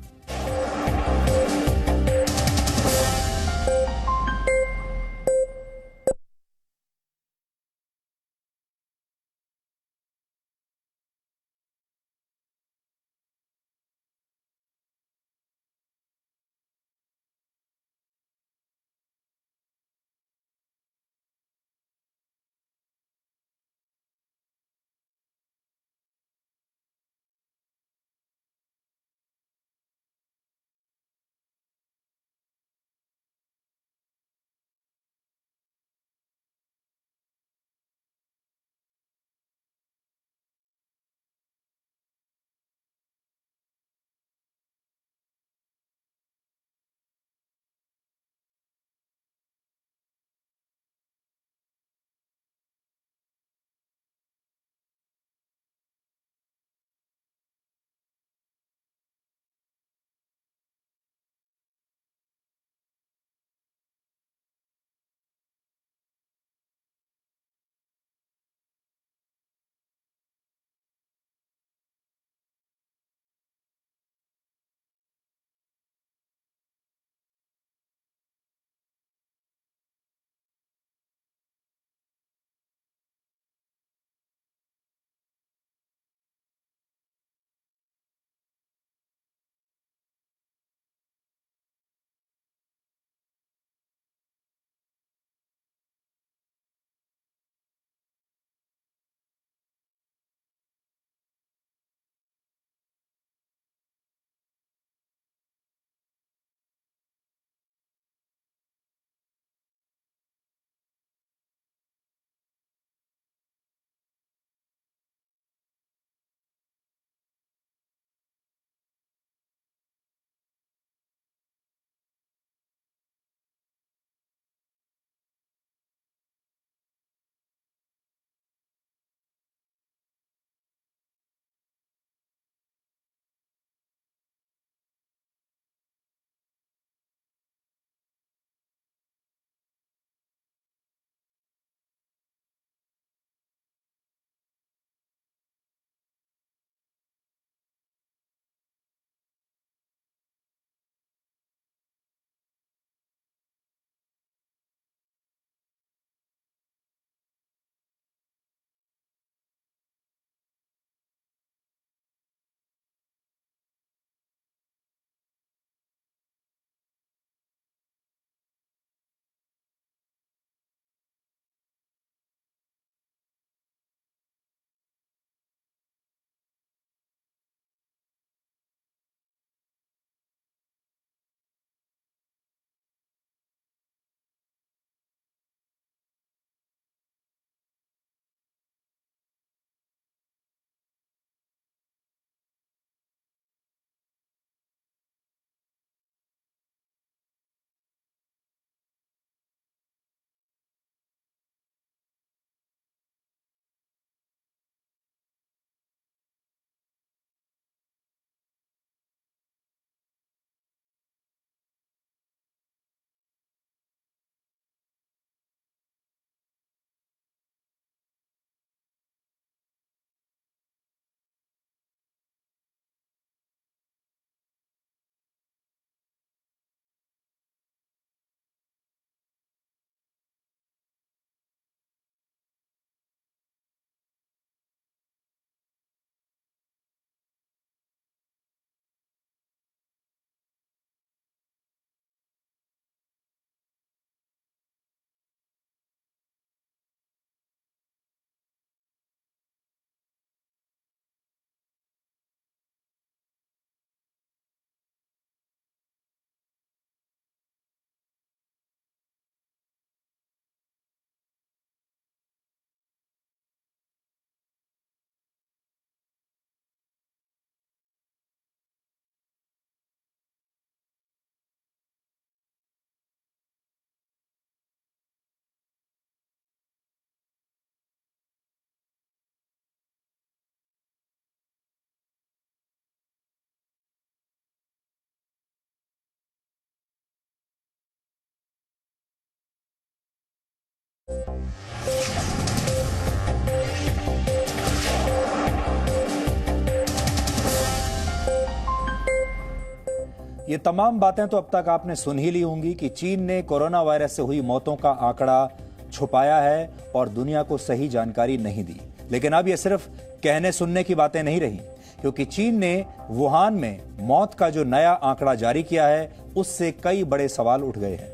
ये तमाम बातें तो अब तक आपने सुन ही ली होंगी कि चीन ने कोरोना वायरस से हुई मौतों का आंकड़ा छुपाया है और दुनिया को सही जानकारी नहीं दी। लेकिन अब ये सिर्फ कहने सुनने की बातें नहीं रही, क्योंकि चीन ने वुहान में मौत का जो नया आंकड़ा जारी किया है उससे कई बड़े सवाल उठ गए हैं।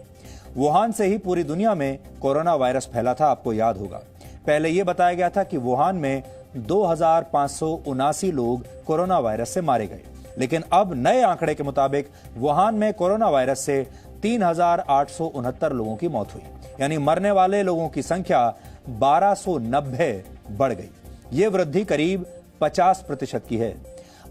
वुहान से ही पूरी दुनिया में कोरोना वायरस फैला था, आपको याद होगा। पहले यह बताया गया था कि वुहान में 2579 लोग कोरोना वायरस से मारे गए, लेकिन अब नए आंकड़े के मुताबिक वुहान में कोरोना वायरस से 3869 लोगों की मौत हुई, यानी मरने वाले लोगों की संख्या 1290 बढ़ गई। ये वृद्धि करीब 50% की है।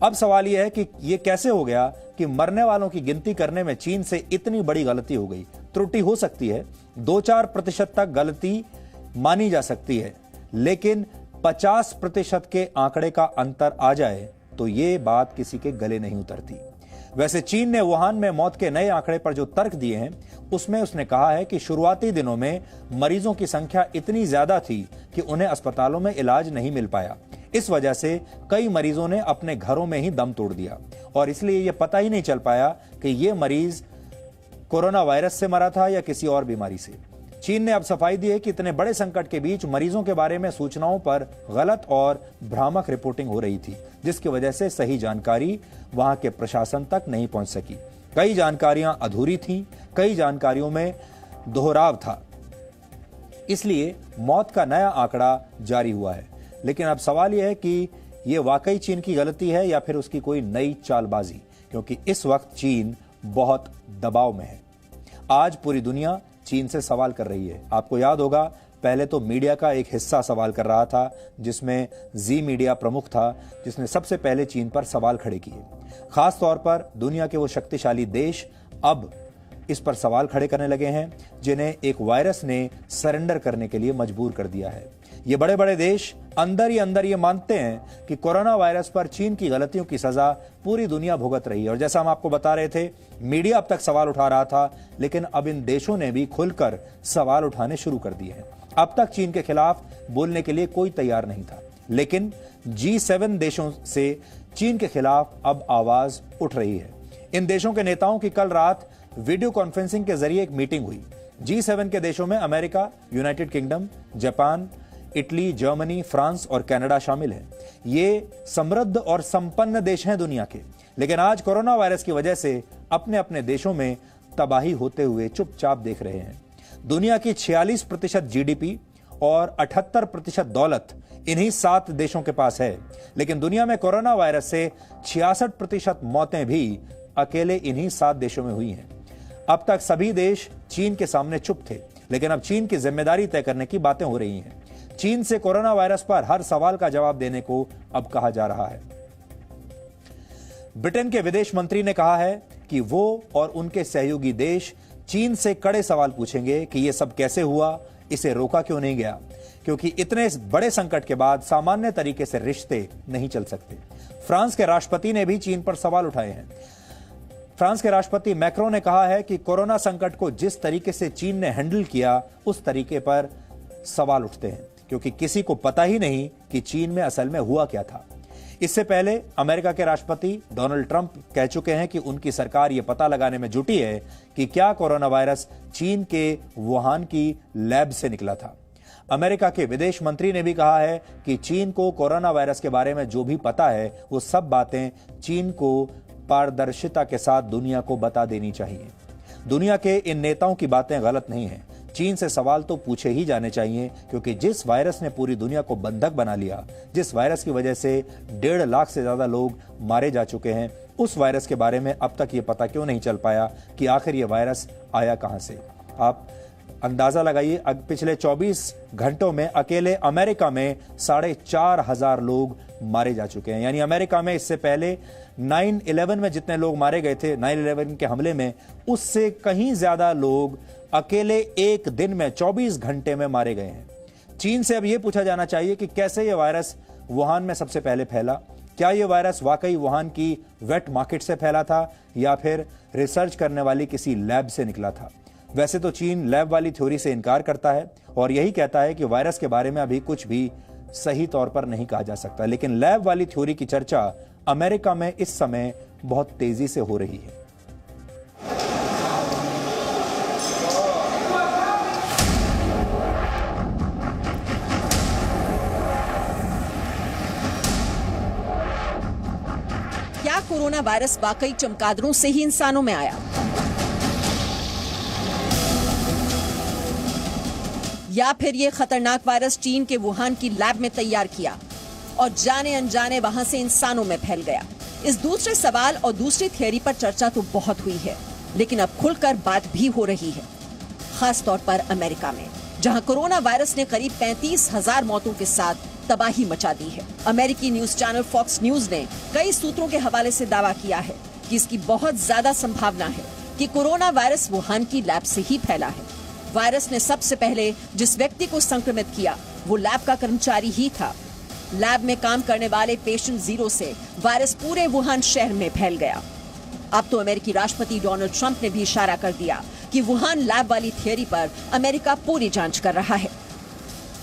अब सवाल यह है कि यह कैसे हो गया कि मरने वालों की गिनती करने में चीन से इतनी बड़ी गलती हो गई। त्रुटि हो सकती है, 2-4% तक गलती मानी जा सकती है, लेकिन 50% के आंकड़े का अंतर आ जाए तो ये बात किसी के गले नहीं उतरती। वैसे चीन ने वुहान में मौत के नए आंकड़े पर जो तर्क दिए हैं उसमें उसने कहा है कि शुरुआती दिनों में मरीजों की संख्या इतनी ज्यादा थी कि उन्हें अस्पतालों में इलाज नहीं मिल पाया। इस वजह से कई मरीजों ने अपने घरों में ही दम तोड़ दिया और इसलिए यह पता ही नहीं चल पाया कि यह मरीज कोरोना वायरस से मरा था या किसी और बीमारी से। चीन ने अब सफाई दी है कि इतने बड़े संकट के बीच मरीजों के बारे में सूचनाओं पर गलत और भ्रामक रिपोर्टिंग हो रही थी, जिसकी वजह से सही जानकारी वहां के प्रशासन तक नहीं पहुंच सकी। कई जानकारियां अधूरी थीं, कई जानकारियों में दोहराव था, इसलिए मौत का नया आंकड़ा जारी हुआ है। लेकिन अब सवाल यह है कि यह वाकई चीन की गलती है या फिर उसकी कोई नई चालबाजी, क्योंकि इस वक्त चीन बहुत दबाव में है। आज पूरी दुनिया चीन से सवाल कर रही है। आपको याद होगा, पहले तो मीडिया का एक हिस्सा सवाल कर रहा था, जिसमें जी मीडिया प्रमुख था, जिसने सबसे पहले चीन पर सवाल खड़े किए। खास तौर पर दुनिया के वो शक्तिशाली देश अब इस पर सवाल खड़े करने लगे हैं जिन्हें एक वायरस ने सरेंडर करने के लिए मजबूर कर दिया है। ये बड़े बड़े देश अंदर ही अंदर ये मानते हैं कि कोरोना वायरस पर चीन की गलतियों की सजा पूरी दुनिया भुगत रही है। और जैसा हम आपको बता रहे थे, मीडिया अब तक सवाल उठा रहा था, लेकिन अब इन देशों ने भी खुलकर सवाल उठाने शुरू कर दिए हैं। अब तक चीन के खिलाफ बोलने के लिए कोई तैयार नहीं था, लेकिन G7 देशों से चीन के खिलाफ अब आवाज उठ रही है। इन देशों के नेताओं की कल रात वीडियो कॉन्फ्रेंसिंग के जरिए एक मीटिंग हुई। G7 के देशों में America, United kingdom, Japan, Italy, Germany, France और कनाडा शामिल हैं। ये समृद्ध और संपन्न देश हैं दुनिया के, लेकिन आज कोरोना वायरस की वजह से अपने अपने देशों में तबाही होते हुए चुपचाप देख रहे हैं। दुनिया की 46% जीडीपी और 78% दौलत इन्हीं 7 देशों के पास है, लेकिन दुनिया में कोरोना वायरस से 66% मौतें भी अकेले इन्हीं 7 देशों में हुई हैं। अब तक सभी देश चीन के सामने चुप थे, लेकिन अब चीन की जिम्मेदारी तय करने की बातें हो रही हैं। चीन से कोरोना वायरस पर हर सवाल का जवाब देने को अब कहा जा रहा है। ब्रिटेन के विदेश मंत्री ने कहा है कि वो और उनके सहयोगी देश चीन से कड़े सवाल पूछेंगे कि यह सब कैसे हुआ, इसे रोका क्यों नहीं गया, क्योंकि इतने बड़े संकट के बाद सामान्य तरीके से रिश्ते नहीं चल सकते। फ्रांस के राष्ट्रपति ने भी चीन पर सवाल उठाए हैं। फ्रांस के राष्ट्रपति मैक्रो ने कहा है कि कोरोना संकट को जिस तरीके से चीन ने हैंडल किया, उस तरीके पर सवाल उठते हैं, क्योंकि किसी को पता ही नहीं कि चीन में असल में हुआ क्या था। इससे पहले अमेरिका के राष्ट्रपति डोनाल्ड ट्रंप कह चुके हैं कि उनकी सरकार यह पता लगाने में जुटी है कि क्या कोरोना वायरस चीन के वुहान की लैब से निकला था। अमेरिका के विदेश मंत्री ने भी कहा है कि चीन को कोरोना वायरस के बारे में जो भी पता है, वो सब बातें चीन को पारदर्शिता के साथ दुनिया को बता देनी चाहिए। दुनिया के इन नेताओं की बातें गलत नहीं हैं। चीन से सवाल तो पूछे ही जाने चाहिए, क्योंकि जिस वायरस ने पूरी दुनिया को बंधक बना लिया, जिस वायरस की वजह से 1.5 लाख से ज्यादा लोग मारे जा चुके हैं, उस वायरस के बारे में अब तक ये पता क्यों नहीं चल पाया कि आखिर ये वायरस आया कहां से। आप अंदाजा लगाइए, पिछले 24 घंटों में अकेले अमेरिका में 4,500 लोग मारे जा चुके हैं। यानी अमेरिका में इससे पहले 9/11 में जितने लोग मारे गए थे, 9/11 के हमले में, उससे कहीं ज्यादा लोग अकेले एक दिन में 24 घंटे में मारे गए हैं। चीन से अब यह पूछा जाना चाहिए कि कैसे यह वायरस वुहान में सबसे पहले फैला। क्या यह वायरस वाकई वुहान की वेट मार्केट से फैला था या फिर रिसर्च करने वाली किसी लैब से निकला था। वैसे तो चीन लैब वाली थ्योरी से इनकार करता है और यही कहता है कि वायरस के बारे में अभी कुछ भी सही तौर पर नहीं कहा जा सकता, लेकिन लैब वाली थ्योरी की चर्चा अमेरिका में इस समय बहुत तेजी से हो रही है। कोरोना वायरस वाकई चमगादड़ों से ही इंसानों में आया, या फिर ये खतरनाक वायरस चीन के वुहान की लैब में तैयार किया और जाने अनजाने वहां से इंसानों में फैल गया। इस दूसरे सवाल और दूसरी थियरी पर चर्चा तो बहुत हुई है, लेकिन अब खुलकर बात भी हो रही है, खास तौर पर अमेरिका में, जहां कोरोना वायरस ने करीब 35,000 मौतों के साथ तबाही मचा दी है। अमेरिकी न्यूज चैनल फॉक्स न्यूज ने कई सूत्रों के हवाले से दावा किया है कि इसकी बहुत ज्यादा संभावना है कि कोरोना वायरस वुहान की लैब से ही फैला है। वायरस ने सबसे पहले जिस व्यक्ति को संक्रमित किया वो लैब का कर्मचारी ही था। लैब में काम करने वाले पेशेंट 0 से वायरस पूरे वुहान शहर में फैल गया। अब तो अमेरिकी राष्ट्रपति डोनाल्ड ट्रंप ने भी इशारा कर दिया कि वुहान लैब वाली थियरी पर अमेरिका पूरी जांच कर रहा है।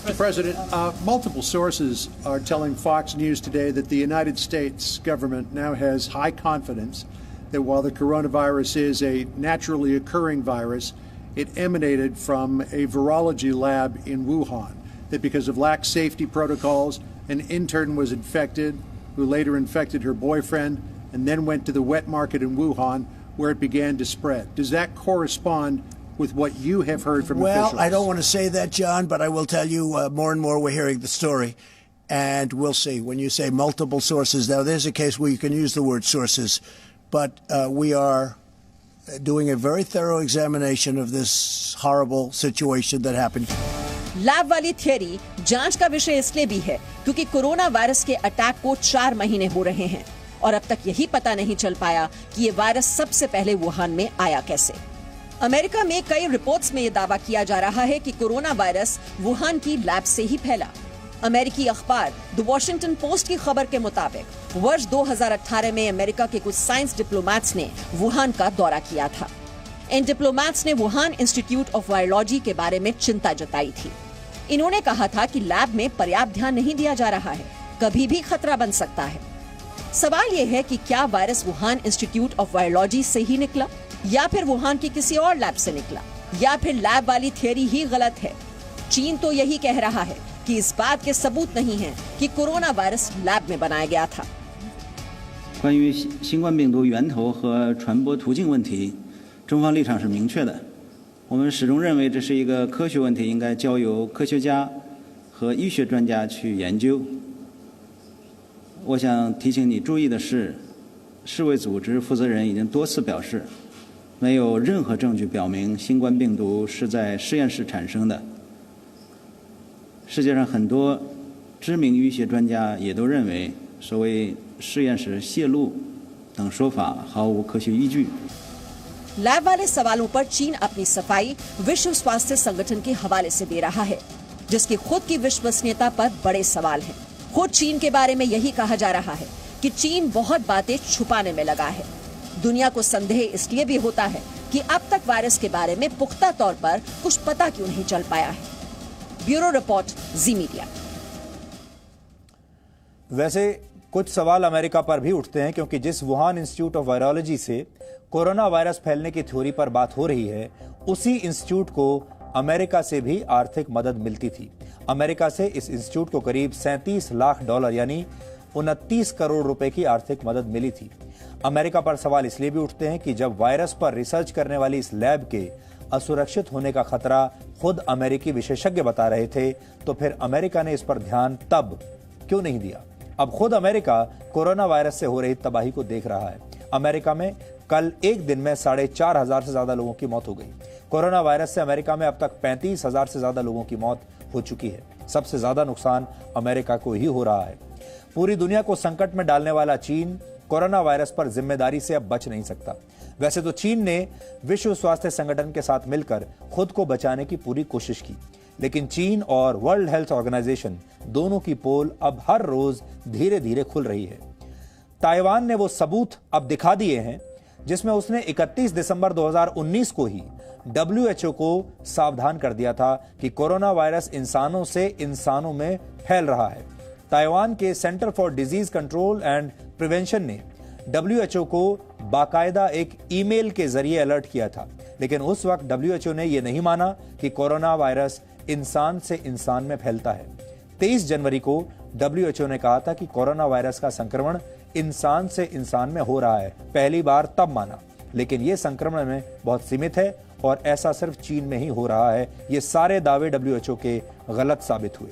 Mr. President, multiple sources are telling Fox News today that the United States government now has high confidence that while the coronavirus is a naturally occurring virus, it emanated from a virology lab in Wuhan, that because of lax safety protocols, an intern was infected, who later infected her boyfriend, and then went to the wet market in Wuhan, where it began to spread. Does that correspond with what you have heard from officials? Well, I don't want to say that, John, but I will tell you more and more we're hearing the story, and we'll see. When you say multiple sources, now there's a case where you can use the word sources, but we are doing a very thorough examination of this horrible situation that happened. Lab वाली theory जांच का विषय इसलिए भी है क्योंकि corona virus के attack को 4 महीने हो रहे हैं और अब तक यही पता नहीं चल पाया कि ये वायरस सबसे पहले वुहान में आया कैसे। अमेरिका में कई रिपोर्ट्स में ये दावा किया जा रहा है कि कोरोना वायरस वुहान की लैब से ही फैला। अमेरिकी अखबार द वॉशिंगटन पोस्ट की खबर के मुताबिक वर्ष 2018 में अमेरिका के कुछ साइंस डिप्लोमैट्स ने वुहान का दौरा किया था। इन डिप्लोमैट्स ने वुहान इंस्टीट्यूट ऑफ वायरोलॉजी के बारे में चिंता जताई थी। इन्होंने कहा था कि लैब में पर्याप्त ध्यान नहीं दिया जा रहा है, कभी भी खतरा बन सकता है। सवाल ये है कि क्या virus Wuhan institute of virology से ही निकला या फिर वुहान की किसी और लैब से निकला, या फिर लैब वाली थियरी ही गलत है। चीन तो यही कह रहा है कि इस बात के सबूत नहीं है कि कोरोना वायरस लैब में बनाया गया था। 关于新冠病毒源头和传播途径问题，中方立场是明确的。我们始终认为这是一个科学问题，应该交由科学家和医学专家去研究。我想提醒你注意的是，世卫组织负责人已经多次表示，没有任何证据表明新冠病毒是在实验室产生的。世界上很多知名医学专家也都认为，所谓实验室泄露等说法毫无科学依据。 लैब वाले सवालों पर चीन अपनी सफाई विश्व स्वास्थ्य संगठन के हवाले से दे रहा है, जिसकी खुद की विश्वसनीयता पर बड़े सवाल हैं। खुद चीन के बारे में यही कहा जा रहा है कि चीन बहुत बातें छुपाने में लगा है। दुनिया को संदेह इसलिए भी होता है कि अब तक वायरस के बारे में पुख्ता तौर पर कुछ पता क्यों नहीं चल पाया है। ब्यूरो रिपोर्ट, जी मीडिया। वैसे कुछ सवाल अमेरिका पर भी उठते हैं, क्योंकि जिस वुहान इंस्टीट्यूट ऑफ वायरोलॉजी से कोरोना वायरस फैलने की थ्योरी पर बात हो रही है, उसी इंस्टीट्यूट को अमेरिका से भी आर्थिक मदद मिलती थी। अमेरिका से इस इंस्टीट्यूट को करीब $37 लाख यानी 29 करोड़ रुपए की आर्थिक मदद मिली थी। अमेरिका पर सवाल इसलिए भी उठते हैं कि जब वायरस पर रिसर्च करने वाली इस लैब के असुरक्षित होने का खतरा खुद अमेरिकी विशेषज्ञ बता रहे थे, तो फिर अमेरिका ने इस पर ध्यान तब क्यों नहीं दिया? अब खुद अमेरिका कोरोना वायरस से हो रही तबाही को देख रहा है। अमेरिका में कल एक दिन में 4,500 से ज्यादा लोगों की मौत हो गई। कोरोना वायरस से अमेरिका में अब तक 35,000 से ज्यादा लोगों की मौत हो चुकी है। सबसे ज्यादा नुकसान अमेरिका को ही हो रहा है। पूरी दुनिया को संकट में डालने वाला चीन कोरोना वायरस पर जिम्मेदारी से अब बच नहीं सकता। वैसे तो चीन ने विश्व स्वास्थ्य संगठन के साथ मिलकर खुद को बचाने की पूरी कोशिश की, लेकिन चीन और वर्ल्ड हेल्थ ऑर्गेनाइजेशन दोनों की पोल अब हर रोज धीरे धीरे खुल रही है। ताइवान ने वो सबूत अब दिखा दिए हैं जिसमें उसने 31 दिसंबर 2019 को ही WHO को सावधान कर दिया था कि कोरोना वायरस इंसानों से इंसानों में फैल रहा है। ताइवान के centre for disease control and prevention ने WHO को बाकायदा एक ईमेल के जरिए अलर्ट किया था, लेकिन उस वक्त WHO ने यह नहीं माना कि कोरोना वायरस इंसान से इंसान में फैलता है। 23 जनवरी को WHO ने कहा था कि कोरोना वायरस का संक्रमण इंसान से इंसान में हो रहा है, पहली बार तब माना, लेकिन ये संक्रमण में बहुत सीमित है और ऐसा सिर्फ चीन में ही हो रहा है। ये सारे दावे WHO के गलत साबित हुए।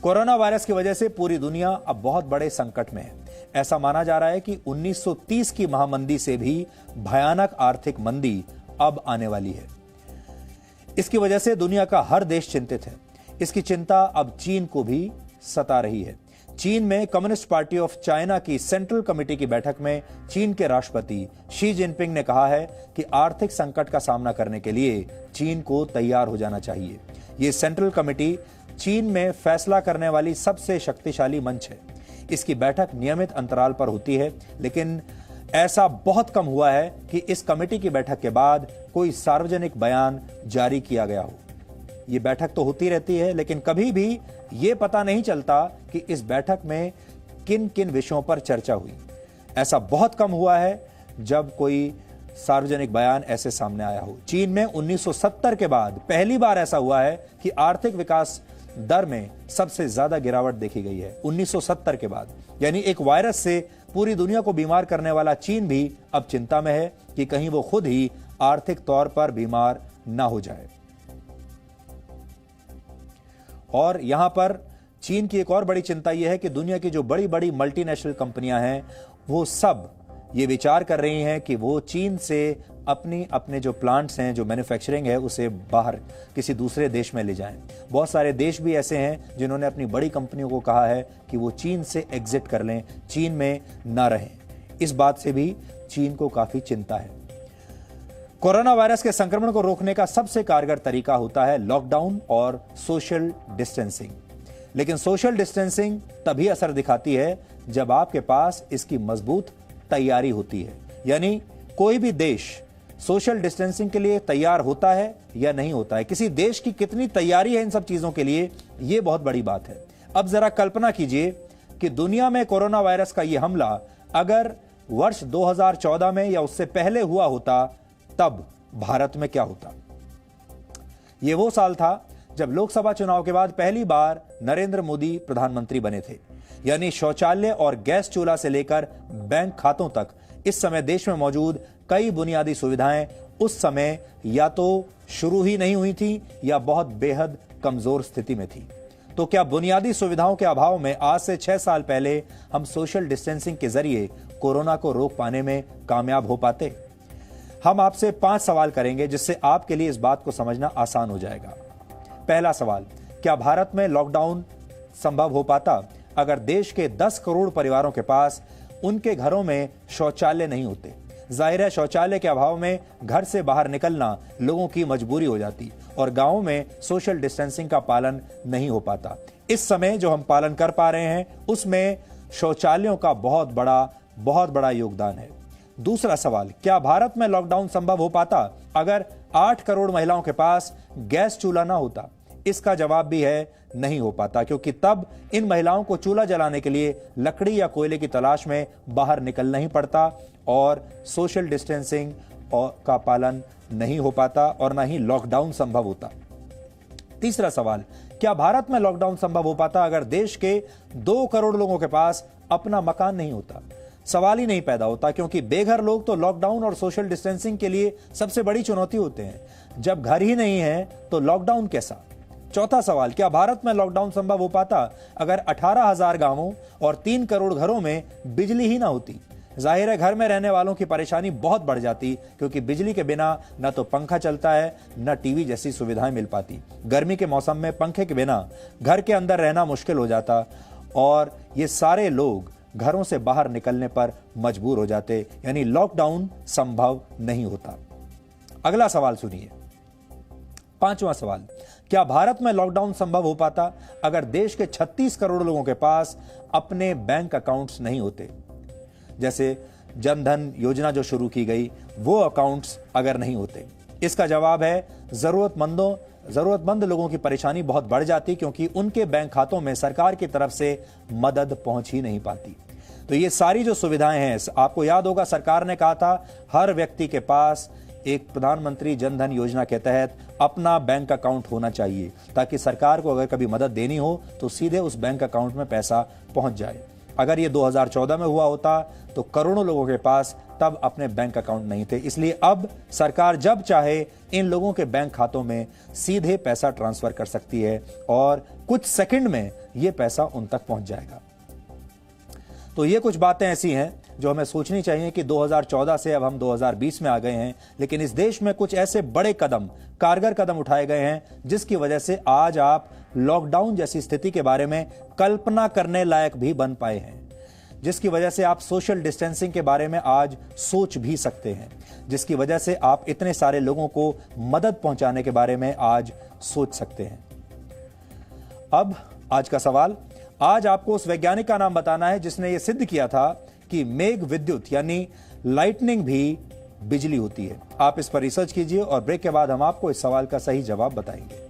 कोरोना वायरस की वजह से पूरी दुनिया अब बहुत बड़े संकट में है। ऐसा माना जा रहा है कि 1930 की महामंदी से भी भयानक आर्थिक मंदी अब आने वाली है। इसकी वजह से दुनिया का हर देश चिंतित है। इसकी चिंता अब चीन को भी सता रही है। चीन में कम्युनिस्ट पार्टी ऑफ चाइना की सेंट्रल कमेटी की बैठक में चीन के राष्ट्रपति शी जिनपिंग ने कहा है कि आर्थिक संकट का सामना करने के लिए चीन को तैयार हो जाना चाहिए। ये सेंट्रल कमेटी चीन में फैसला करने वाली सबसे शक्तिशाली मंच है। इसकी बैठक नियमित अंतराल पर होती है, लेकिन ऐसा बहुत कम हुआ है कि इस कमेटी की बैठक के बाद कोई सार्वजनिक बयान जारी किया गया हो। ये बैठक तो होती रहती है, लेकिन कभी भी ये पता नहीं चलता कि इस बैठक में किन किन विषयों पर चर्चा हुई। ऐसा बहुत कम हुआ है जब कोई सार्वजनिक बयान ऐसे सामने आया हो। चीन में 1970 के बाद पहली बार ऐसा हुआ है कि आर्थिक विकास दर में सबसे ज्यादा गिरावट देखी गई है 1970 के बाद। यानी एक वायरस से पूरी दुनिया को बीमार करने वाला चीन भी अब चिंता में है कि कहीं वो खुद ही आर्थिक तौर पर बीमार ना हो जाए। और यहां पर चीन की एक और बड़ी चिंता यह है कि दुनिया की जो बड़ी बड़ी मल्टीनेशनल कंपनियां हैं वो सब ये विचार कर रही हैं कि वो चीन से अपने जो प्लांट्स हैं, जो मैन्युफैक्चरिंग है, उसे बाहर किसी दूसरे देश में ले जाएं। बहुत सारे देश भी ऐसे हैं जिन्होंने अपनी बड़ी कंपनियों को कहा है कि वो चीन से एग्जिट कर लें, चीन में ना रहें। इस बात से भी चीन को काफी चिंता है। कोरोना वायरस के संक्रमण को रोकने का सबसे कारगर तरीका होता है लॉकडाउन और सोशल डिस्टेंसिंग। लेकिन सोशल डिस्टेंसिंग तभी असर दिखाती है जब आपके पास इसकी मजबूत तैयारी होती है। यानी कोई भी देश सोशल डिस्टेंसिंग के लिए तैयार होता है या नहीं होता है। किसी देश की कितनी तैयारी है इन सब चीजों के लिए, यह बहुत बड़ी बात है। अब जरा कल्पना कीजिए कि दुनिया में कोरोना वायरस का यह हमला अगर वर्ष 2014 में या उससे पहले हुआ होता, तब भारत में क्या होता। यह वो साल था जब लोकसभा चुनाव के बाद पहली बार नरेंद्र मोदी प्रधानमंत्री बने थे। यानी शौचालय और गैस चूल्हा से लेकर बैंक खातों तक इस समय देश में मौजूद कई बुनियादी सुविधाएं उस समय या तो शुरू ही नहीं हुई थी या बहुत बेहद कमजोर स्थिति में थी। तो क्या बुनियादी सुविधाओं के अभाव में आज से 6 साल पहले हम सोशल डिस्टेंसिंग के जरिए कोरोना को रोक पाने में कामयाब हो पाते? हम आपसे 5 सवाल करेंगे जिससे आपके लिए इस बात को समझना आसान हो जाएगा। पहला सवाल, क्या भारत में लॉकडाउन संभव हो पाता अगर देश के 10 करोड़ परिवारों के पास उनके घरों में शौचालय नहीं होते? जाहिर है शौचालय के अभाव में घर से बाहर निकलना लोगों की मजबूरी हो जाती और गांवों में सोशल डिस्टेंसिंग का पालन नहीं हो पाता। इस समय जो हम पालन कर पा रहे हैं उसमें शौचालयों का बहुत बड़ा योगदान है। दूसरा सवाल, क्या भारत में लॉकडाउन संभव हो पाता अगर 8 करोड़ महिलाओं के पास गैस चूल्हा ना होता? इसका जवाब भी है नहीं हो पाता, क्योंकि तब इन महिलाओं को चूल्हा जलाने के लिए लकड़ी या कोयले की तलाश में बाहर निकलना ही पड़ता और सोशल डिस्टेंसिंग का पालन नहीं हो पाता और ना ही लॉकडाउन संभव होता। तीसरा सवाल, क्या भारत में लॉकडाउन संभव हो पाता अगर देश के 2 करोड़ लोगों के पास अपना मकान नहीं होता? सवाल ही नहीं पैदा होता, क्योंकि बेघर लोग तो लॉकडाउन और सोशल डिस्टेंसिंग के लिए सबसे बड़ी चुनौती होते हैं। जब घर ही नहीं है तो लॉकडाउन कैसा? चौथा सवाल, क्या भारत में लॉकडाउन संभव हो पाता अगर 18,000 गांवों और 3 करोड़ घरों में बिजली ही ना होती? जाहिर है घर में रहने वालों की परेशानी बहुत बढ़ जाती, क्योंकि बिजली के बिना न तो पंखा चलता है न टीवी जैसी सुविधाएं मिल पाती। गर्मी के मौसम में पंखे के बिना घर के अंदर रहना मुश्किल हो जाता और ये सारे लोग घरों से बाहर निकलने पर मजबूर हो जाते। यानी लॉकडाउन संभव नहीं होता। अगला सवाल सुनिए, 5वां सवाल, क्या भारत में लॉकडाउन संभव हो पाता अगर देश के 36 करोड़ लोगों के पास अपने बैंक अकाउंट्स नहीं होते? जैसे जनधन योजना जो शुरू की गई, वो अकाउंट्स अगर नहीं होते। इसका जवाब है जरूरतमंद लोगों की परेशानी बहुत बढ़ जाती, क्योंकि उनके बैंक खातों में सरकार की तरफ से मदद पहुंच ही नहीं पाती। तो ये सारी जो सुविधाएं हैं, आपको याद होगा सरकार ने कहा था हर व्यक्ति के पास एक प्रधानमंत्री जनधन योजना के तहत अपना बैंक अकाउंट होना चाहिए, ताकि सरकार को अगर कभी मदद देनी हो तो सीधे उस बैंक अकाउंट में पैसा पहुंच जाए। अगर ये 2014 में हुआ होता तो करोड़ों लोगों के पास तब अपने बैंक अकाउंट नहीं थे। इसलिए अब सरकार जब चाहे इन लोगों के बैंक खातों में सीधे पैसा ट्रांसफर कर सकती है और कुछ सेकंड में ये पैसा उन तक पहुंच जाएगा। तो ये कुछ बातें ऐसी हैं जो हमें सोचनी चाहिए कि 2014 से अब हम 2020 में आ गए हैं, लेकिन इस देश में कुछ ऐसे बड़े कदम, कारगर कदम उठाए गए हैं जिसकी वजह से आज आप लॉकडाउन जैसी स्थिति के बारे में कल्पना करने लायक भी बन पाए हैं, जिसकी वजह से आप सोशल डिस्टेंसिंग के बारे में आज सोच भी सकते हैं, जिसकी वजह से आप इतने सारे लोगों को मदद पहुंचाने के बारे में आज सोच सकते हैं। अब आज का सवाल, आज आपको उस वैज्ञानिक का नाम बताना है जिसने यह सिद्ध किया था कि मेघ विद्युत यानी लाइटनिंग भी बिजली होती है। आप इस पर रिसर्च कीजिए और ब्रेक के बाद हम आपको इस सवाल का सही जवाब बताएंगे।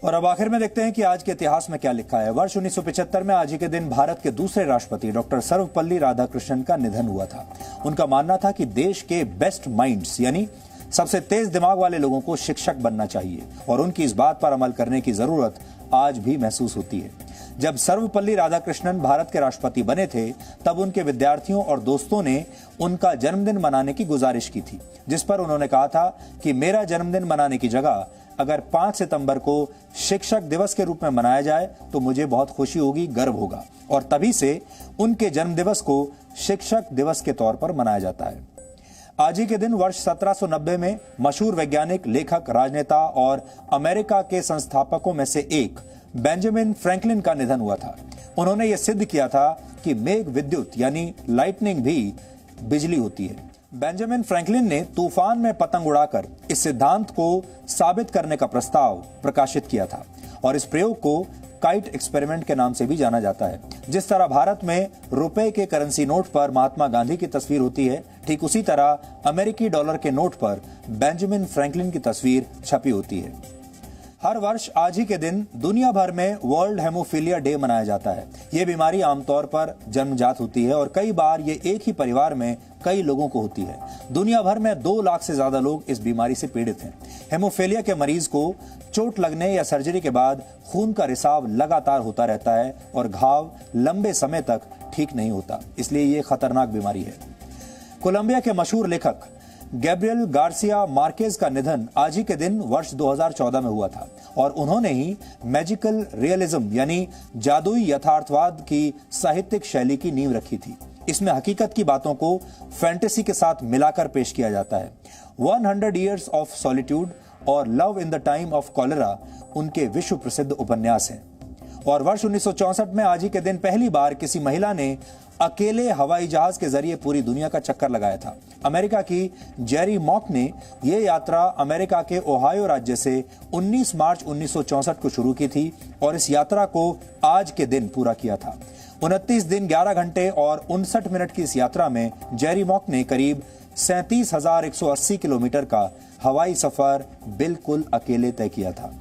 और अब आखिर में देखते हैं कि आज के इतिहास में क्या लिखा है। वर्ष 1975 में आज ही के दिन भारत के दूसरे राष्ट्रपति डॉक्टर सर्वपल्ली राधाकृष्णन का निधन हुआ था। उनका मानना था कि देश के बेस्ट माइंड्स यानी सबसे तेज दिमाग वाले लोगों को शिक्षक बनना चाहिए और उनकी इस बात पर अमल करने की जरूरत आज भी महसूस होती है। जब सर्वपल्ली राधाकृष्णन भारत के राष्ट्रपति बने थे तब उनके विद्यार्थियों और दोस्तों ने उनका जन्मदिन मनाने की गुजारिश की थी, जिस पर उन्होंने कहा था कि मेरा जन्मदिन मनाने की जगह अगर 5 सितंबर को शिक्षक दिवस के रूप में मनाया जाए तो मुझे बहुत खुशी होगी, गर्व होगा। और तभी से उनके जन्मदिवस को शिक्षक दिवस के तौर पर मनाया जाता है। आज ही के दिन वर्ष 1790 में मशहूर वैज्ञानिक, लेखक, राजनेता और अमेरिका के संस्थापकों में से एक बेंजामिन फ्रैंकलिन का निधन हुआ था। उन्होंने यह सिद्ध किया था कि मेघ विद्युत यानी लाइटनिंग भी बिजली होती है। बेंजामिन फ्रैंकलिन ने तूफान में पतंग उड़ाकर इस सिद्धांत को साबित करने का प्रस्ताव प्रकाशित किया था और इस प्रयोग को काइट एक्सपेरिमेंट के नाम से भी जाना जाता है। जिस तरह भारत में रुपए के करेंसी नोट पर महात्मा गांधी की तस्वीर होती है, ठीक उसी तरह अमेरिकी डॉलर के नोट पर बेंजामिन फ्रैंकलिन की तस्वीर छपी होती है। हर वर्ष आज ही के दिन दुनिया भर में वर्ल्ड हेमोफीलिया डे मनाया जाता है। ये बीमारी आमतौर पर जन्मजात होती है और कई बार ये एक ही परिवार में कई लोगों को होती है। दुनिया भर में 2 लाख से ज्यादा लोग इस बीमारी से पीड़ित हैं। हेमोफीलिया के मरीज को चोट लगने या सर्जरी के बाद खून का रिसाव लगातार होता रहता है और घाव लंबे समय तक ठीक नहीं होता, इसलिए ये खतरनाक बीमारी है। कोलंबिया के मशहूर लेखक गैब्रियल गार्सिया मार्केज का निधन आज ही के दिन वर्ष 2014 में हुआ था और उन्होंने ही मैजिकल रियलिज्म यानी जादुई यथार्थवाद की साहित्यिक शैली की नींव रखी थी। इसमें हकीकत की बातों को फैंटेसी के साथ मिलाकर पेश किया जाता है। 100 Years of Solitude और love in the time of cholera उनके विश्व प्रसिद्ध उपन्यास हैं। और वर्ष 1964 में आज ही के दिन पहली बार किसी महिला ने अकेले हवाई जहाज के जरिए पूरी दुनिया का चक्कर लगाया था। अमेरिका की जेरी मॉक ने यह यात्रा अमेरिका के ओहायो राज्य से 19 मार्च 1964 को शुरू की थी और इस यात्रा को आज के दिन पूरा किया था। 29 दिन 11 घंटे और 59 मिनट की इस यात्रा में जेरी मॉक ने करीब 37,180 किलोमीटर का हवाई सफर बिल्कुल अकेले तय किया था।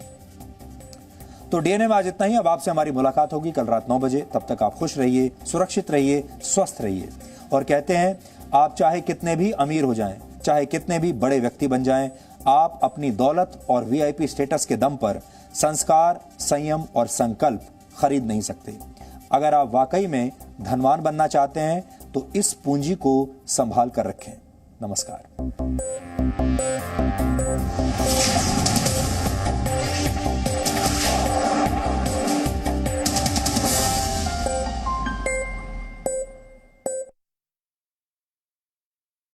तो डीएनए में आज इतना ही। अब आपसे हमारी मुलाकात होगी कल रात 9 बजे। तब तक आप खुश रहिए, सुरक्षित रहिए, स्वस्थ रहिए। और कहते हैं आप चाहे कितने भी अमीर हो जाएं, चाहे कितने भी बड़े व्यक्ति बन जाएं, आप अपनी दौलत और वीआईपी स्टेटस के दम पर संस्कार, संयम और संकल्प खरीद नहीं सकते। अगर आप वाकई में धनवान बनना चाहते हैं तो इस पूंजी को संभाल कर रखें। नमस्कार।